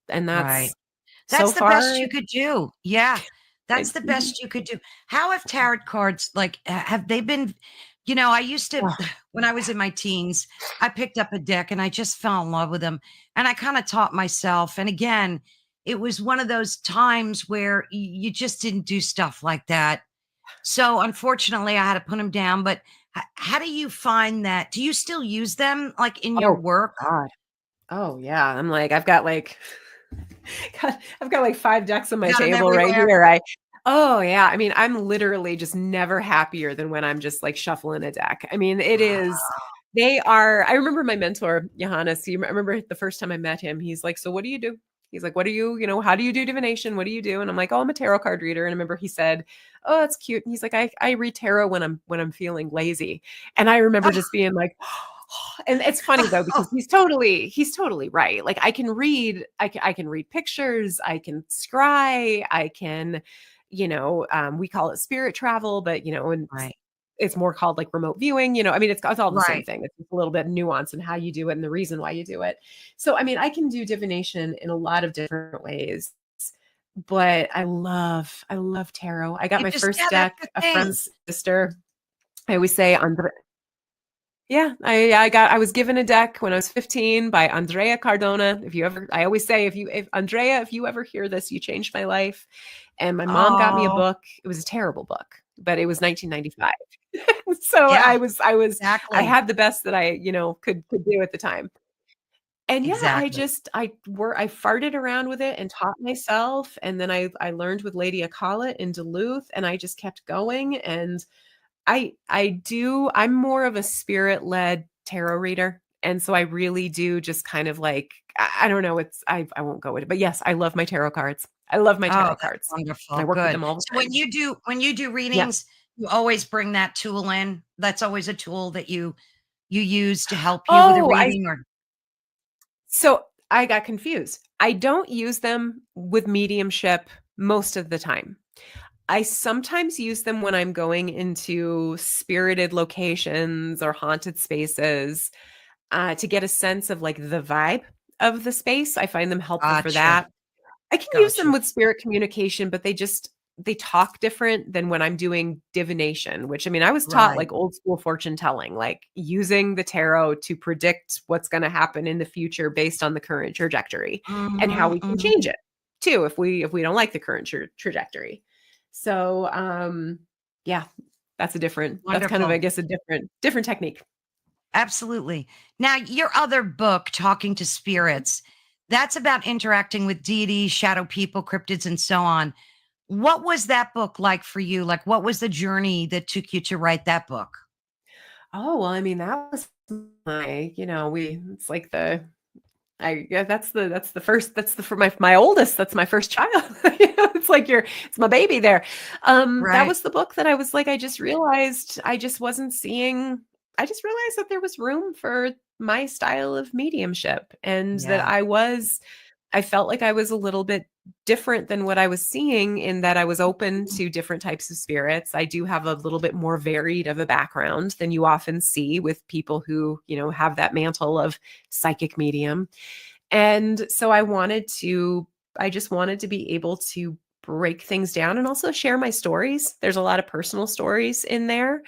And Right. that's so That's the far best you could do. Yeah. That's the mhm. best you could do. How have tarot cards, like, have they been, I used to, Oh, when I was in my teens, I picked up a deck and I just fell in love with them. And I kind of taught myself. And again, it was one of those times where you just didn't do stuff like that So unfortunately, I had to put them down. But how do you find that? Do you still use them like in your Oh work? God. Oh yeah. I'm like, I've got like God, I've got like 5 decks on my You got them table right everywhere. here. Oh yeah. I mean, I'm literally just never happier than when I'm just like shuffling a deck. I mean, it is Wow. they are I remember my mentor, Johannes, I remember the first time I met him, he's like, "So what do you do?" He's like, "What do you how do you do divination? What do you do?" And I'm like, "Oh, I'm a tarot card reader." And I remember he said, "Oh, that's cute." And he's like, I read tarot when I'm feeling lazy." And I remember just being like, and it's funny though because he's totally right. Like I can read pictures, I can scry, I can we call it spirit travel, but and Right. it's more called like remote viewing, I mean it's all the same Right. thing. It's just a little bit of nuance in how you do it and the reason why you do it. So I mean, I can do divination in a lot of different ways, but I love tarot. I got You my just, first yeah, that's deck, the a thing. friend's sister. I always say yeah, I was given a deck when I was 15 by Andrea Cardona. I always say if Andrea, if you ever hear this, you changed my life. And my mom got me a Oh, book. It was a terrible book, but it was 1995. So yeah, I exactly. had the best that I could do at the time. And yeah, Exactly. I farted around with it and taught myself. And then I learned with Lady Akalit in Duluth, and I just kept going. And I'm more of a spirit-led tarot reader, and so I really do just kind of like I don't know, I won't go with it, but yes, I love my tarot cards. I love my Oh, tarot that's cards. I wonderful. work with Good. them all the So time. when you do Yeah. readings, you always bring that tool in? That's always a tool that you use to help you with a Oh, I reading or so I got confused. I don't use them with mediumship most of the time. I sometimes use them when I'm going into spirited locations or haunted spaces, to get a sense of like the vibe of the space. I find them helpful for gotcha, that. I can use them gotcha. with spirit communication, but they talk different than when I'm doing divination, which I mean, I was taught Right. like old school fortune telling, like using the tarot to predict what's going to happen in the future based on the current trajectory and how Mhm, we can change mhm. it too if we don't like the current trajectory. So, yeah, that's kind of I Wonderful. guess a different technique. Absolutely. Now, your other book, Talking to Spirits, that's about interacting with deities, shadow people, cryptids, and so on. What was that book like for you? Like, what was the journey that took you to write that book? Oh, well, I mean, that was we it's like yeah, that's the for my oldest, that's my first child. It's my baby there. That Right. was the book that I was like, I just realized I just realized that there was room for my style of mediumship and that Yeah. I felt like I was a little bit different than what I was seeing in that I was open to different types of spirits. I do have a little bit more varied of a background than you often see with people who, have that mantle of psychic medium. And so I just wanted to be able to break things down and also share my stories. There's a lot of personal stories in there.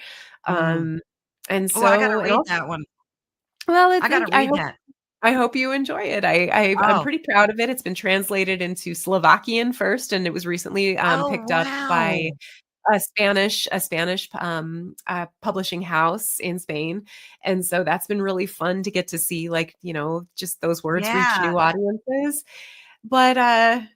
Mm. Um, and Oh, I gotta so, and read also, that one. well, I gotta I read hope that. I hope you enjoy it. I'm Oh. pretty proud of it. It's been translated into Slovakian first, and it was recently Oh, picked up by wow. a Spanish publishing house in Spain, and so that's been really fun to get to see, like just those words reach Yeah. new audiences. But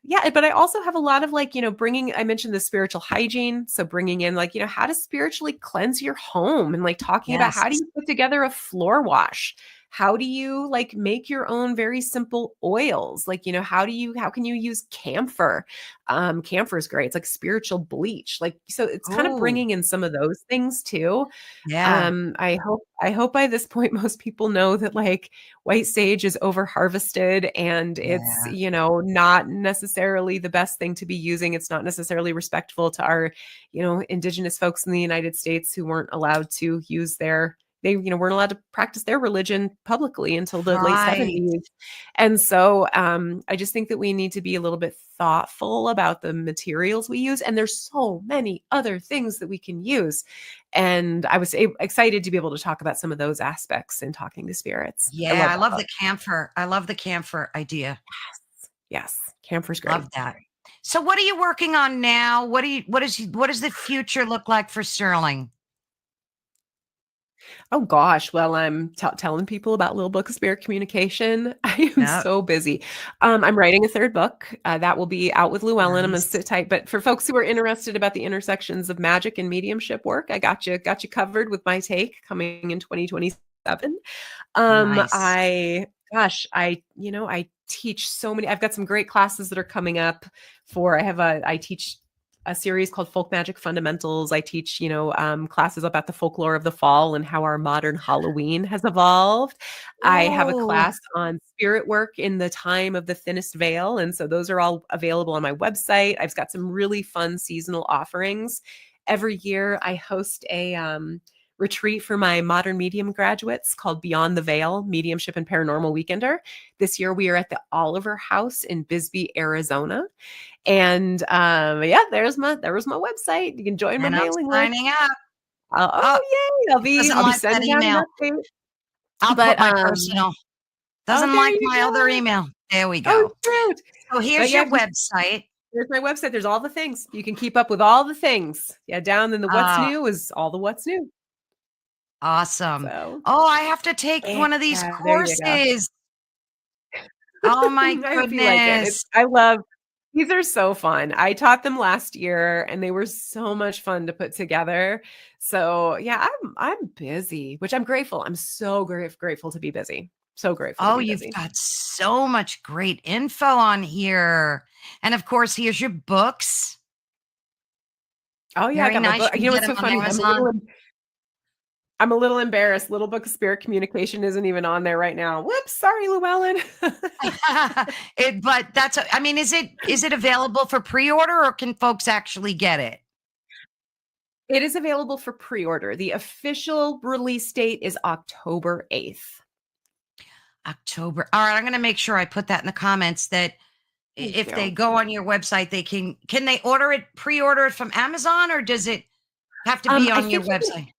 yeah, but I also have a lot of like bringing. I mentioned the spiritual hygiene, so bringing in like how to spiritually cleanse your home and like talking about Yes. how do you put together a floor wash. How do you like make your own very simple oils? Like, how can you use camphor? Camphor is great. It's like spiritual bleach. Like, so it's kind of Oh, bringing in some of those things too. yeah. I hope by this point most people know that like white sage is over harvested and it's, Yeah. not necessarily the best thing to be using. It's not necessarily respectful to our, indigenous folks in the United States who weren't allowed to use weren't allowed to practice their religion publicly until the late Right. 70s. And so I just think that we need to be a little bit thoughtful about the materials we use. And there's so many other things that we can use. And I was excited to be able to talk about some of those aspects in Talking to Spirits. I Yeah, love I that love book. the camphor. I love the camphor idea. Yes. Camphor's great. Love that. So what are you working on now? What does the future look like for Sterling? Oh gosh, well, I'm telling people about Little Book of Spirit Communication. I am Yep. so busy. I'm writing a third book that will be out with Llewellyn. I'm gonna Nice. sit tight. But for folks who are interested about the intersections of magic and mediumship work, I got you covered with my take coming in 2027. Nice. I teach so many. I've got some great classes that are coming up for. I teach a series called Folk Magic Fundamentals. I teach, classes about the folklore of the fall and how our modern Halloween has evolved. I have a Oh, class on spirit work in the time of the thinnest veil. And so those are all available on my website. I've got some really fun seasonal offerings. Every year I host a retreat for my modern medium graduates called Beyond the Veil Mediumship and Paranormal Weekender. This year we are at the Oliver House in Bisbee, Arizona. And yeah, there was my website. You can join my and I'm mailing list. signing up. Oh, Oh yay! doesn't I'll be like that sending out an email. update. I'll put But my personal. oh, Doesn't there like you my other go. email. There we Oh go. shoot! So But here's yeah, your website. there's my website. There's all the things you can keep up with. All the things. Yeah, down in the what's Uh, new is all the what's new. awesome. So Oh, I have to take yeah, one of these there you go. courses. Oh my I hope you like it. goodness. I love these are so fun. I taught them last year and they were so much fun to put together. So, yeah, I'm busy, which I'm grateful. I'm so grateful to be busy. So grateful to Oh, be you've busy. got so much great info on here. And of course, here's your books. Oh yeah, I Very got my nice. book. You You can know get what's them so on funny? Amazon. I'm a little embarrassed. Little Book of Spirit Communication isn't even on there right now. Whoops, sorry, Llewellyn. But I mean, is it available for pre-order or can folks actually get it? It is available for pre-order. The official release date is October 8th. October. All right, I'm going to make sure I put that in the comments that Thank if they you. go on your website, they can they order it, pre-order it from Amazon, or does it have to be I on your think you can. website?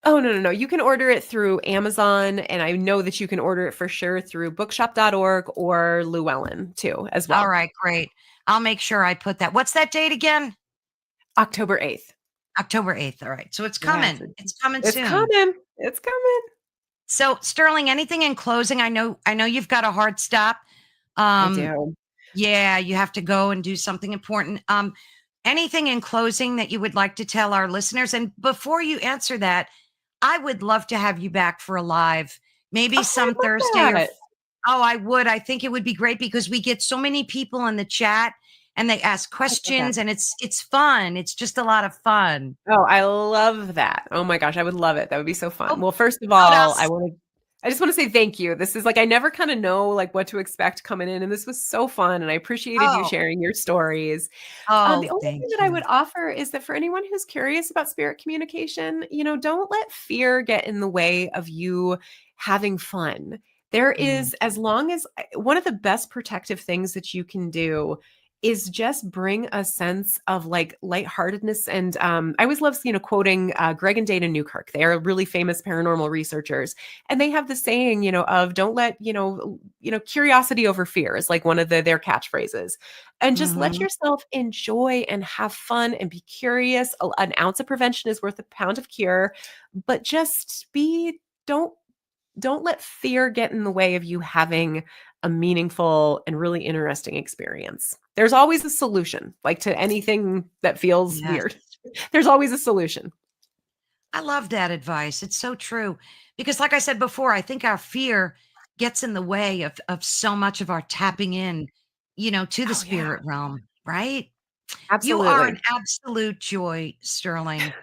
Oh, no, no, no. You can order it through Amazon, and I know that you can order it for sure through bookshop.org or Llewellyn too, as All well. right, great. I'll make sure I put that. What's that date again? October 8th. October 8th. All right. So it's Yeah, coming. It's coming it's soon. coming. It's coming. So Sterling, anything in closing? I know you've got a hard stop. I Um, do. yeah, you have to go and do something important. Anything in closing that you would like to tell our listeners? And before you answer that, I would love to have you back for a live, maybe Oh, I some Thursday love or that. oh, I would. I think it would be great because we get so many people in the chat and they ask I love that. questions and it's fun. It's just a lot of fun. Oh, I love that. Oh my gosh, I would love it. That would be so fun. Oh, Well, first of about all, us. I just want to say thank you. This is like I never kind of know like what to expect coming in, and this was so fun, and I appreciated you Oh, sharing your stories. The oh, only thing thank that I you. would offer is that for anyone who's curious about spirit communication, don't let fear get in the way of you having fun. There Mm, is, as long as one of the best protective things that you can do is just bring a sense of like lightheartedness. And I always love, quoting Greg and Dana Newkirk. They are really famous paranormal researchers, and they have the saying, of don't let curiosity over fear is like one of their catchphrases, and just let mhm. yourself enjoy and have fun and be curious. An ounce of prevention is worth a pound of cure, but just be don't let fear get in the way of you having a meaningful and really interesting experience. There's always a solution, like to anything that feels Yes. weird. There's always a solution. I love that advice. It's so true. Because like I said before, I think our fear gets in the way of so much of our tapping in, to the Oh, yeah. spirit realm, right? You are Absolutely. an absolute joy, Sterling.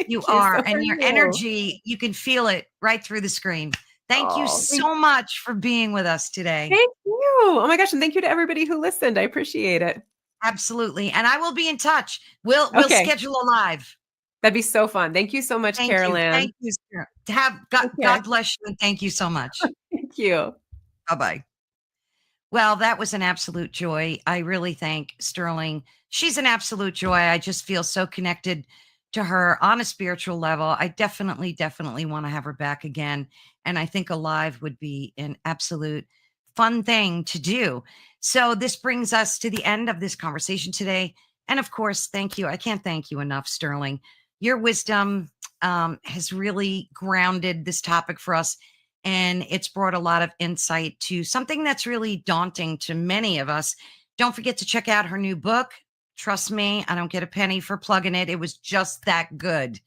You Thank you. So are. are And your you. energy, you can feel it right through the screen. Thank you Oh, so much for being with us today. thank you. Oh my gosh. And thank you to everybody who listened. I appreciate it. Absolutely. And I will be in touch. We'll Okay. schedule a live. That'd be so fun. Thank you so much, Thank you. Carolyn. Thank you, sir. Have God, Take care. God bless you and thank you so much. Thank you. Bye-bye. Well, that was an absolute joy. I really thank Sterling. She's an absolute joy. I just feel so connected to her on a spiritual level. I definitely, definitely want to have her back again. And I think a live would be an absolute fun thing to do. So this brings us to the end of this conversation today. And of course, thank you. I can't thank you enough, Sterling. Your wisdom has really grounded this topic for us. And it's brought a lot of insight to something that's really daunting to many of us. Don't forget to check out her new book. Trust me, I don't get a penny for plugging it. It was just that good.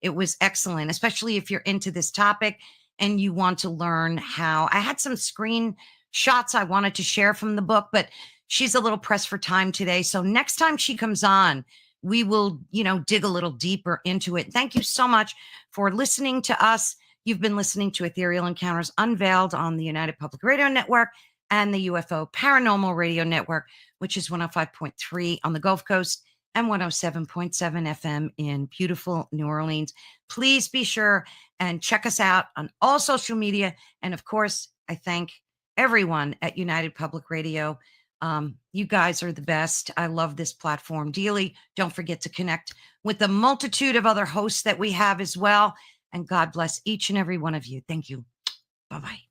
It was excellent, especially if you're into this topic and you want to learn how. I had some screenshots I wanted to share from the book, but she's a little pressed for time today. So next time she comes on, we will, dig a little deeper into it. Thank you so much for listening to us. You've been listening to Ethereal Encounters Unveiled on the United Public Radio Network and the UFO Paranormal Radio Network, which is 105.3 on the Gulf Coast and 107.7 FM in beautiful New Orleans. Please be sure and check us out on all social media. And of course, I thank everyone at United Public Radio. You guys are the best. I love this platform dearly. Don't forget to connect with the multitude of other hosts that we have as well. And God bless each and every one of you. Thank you. Bye-bye.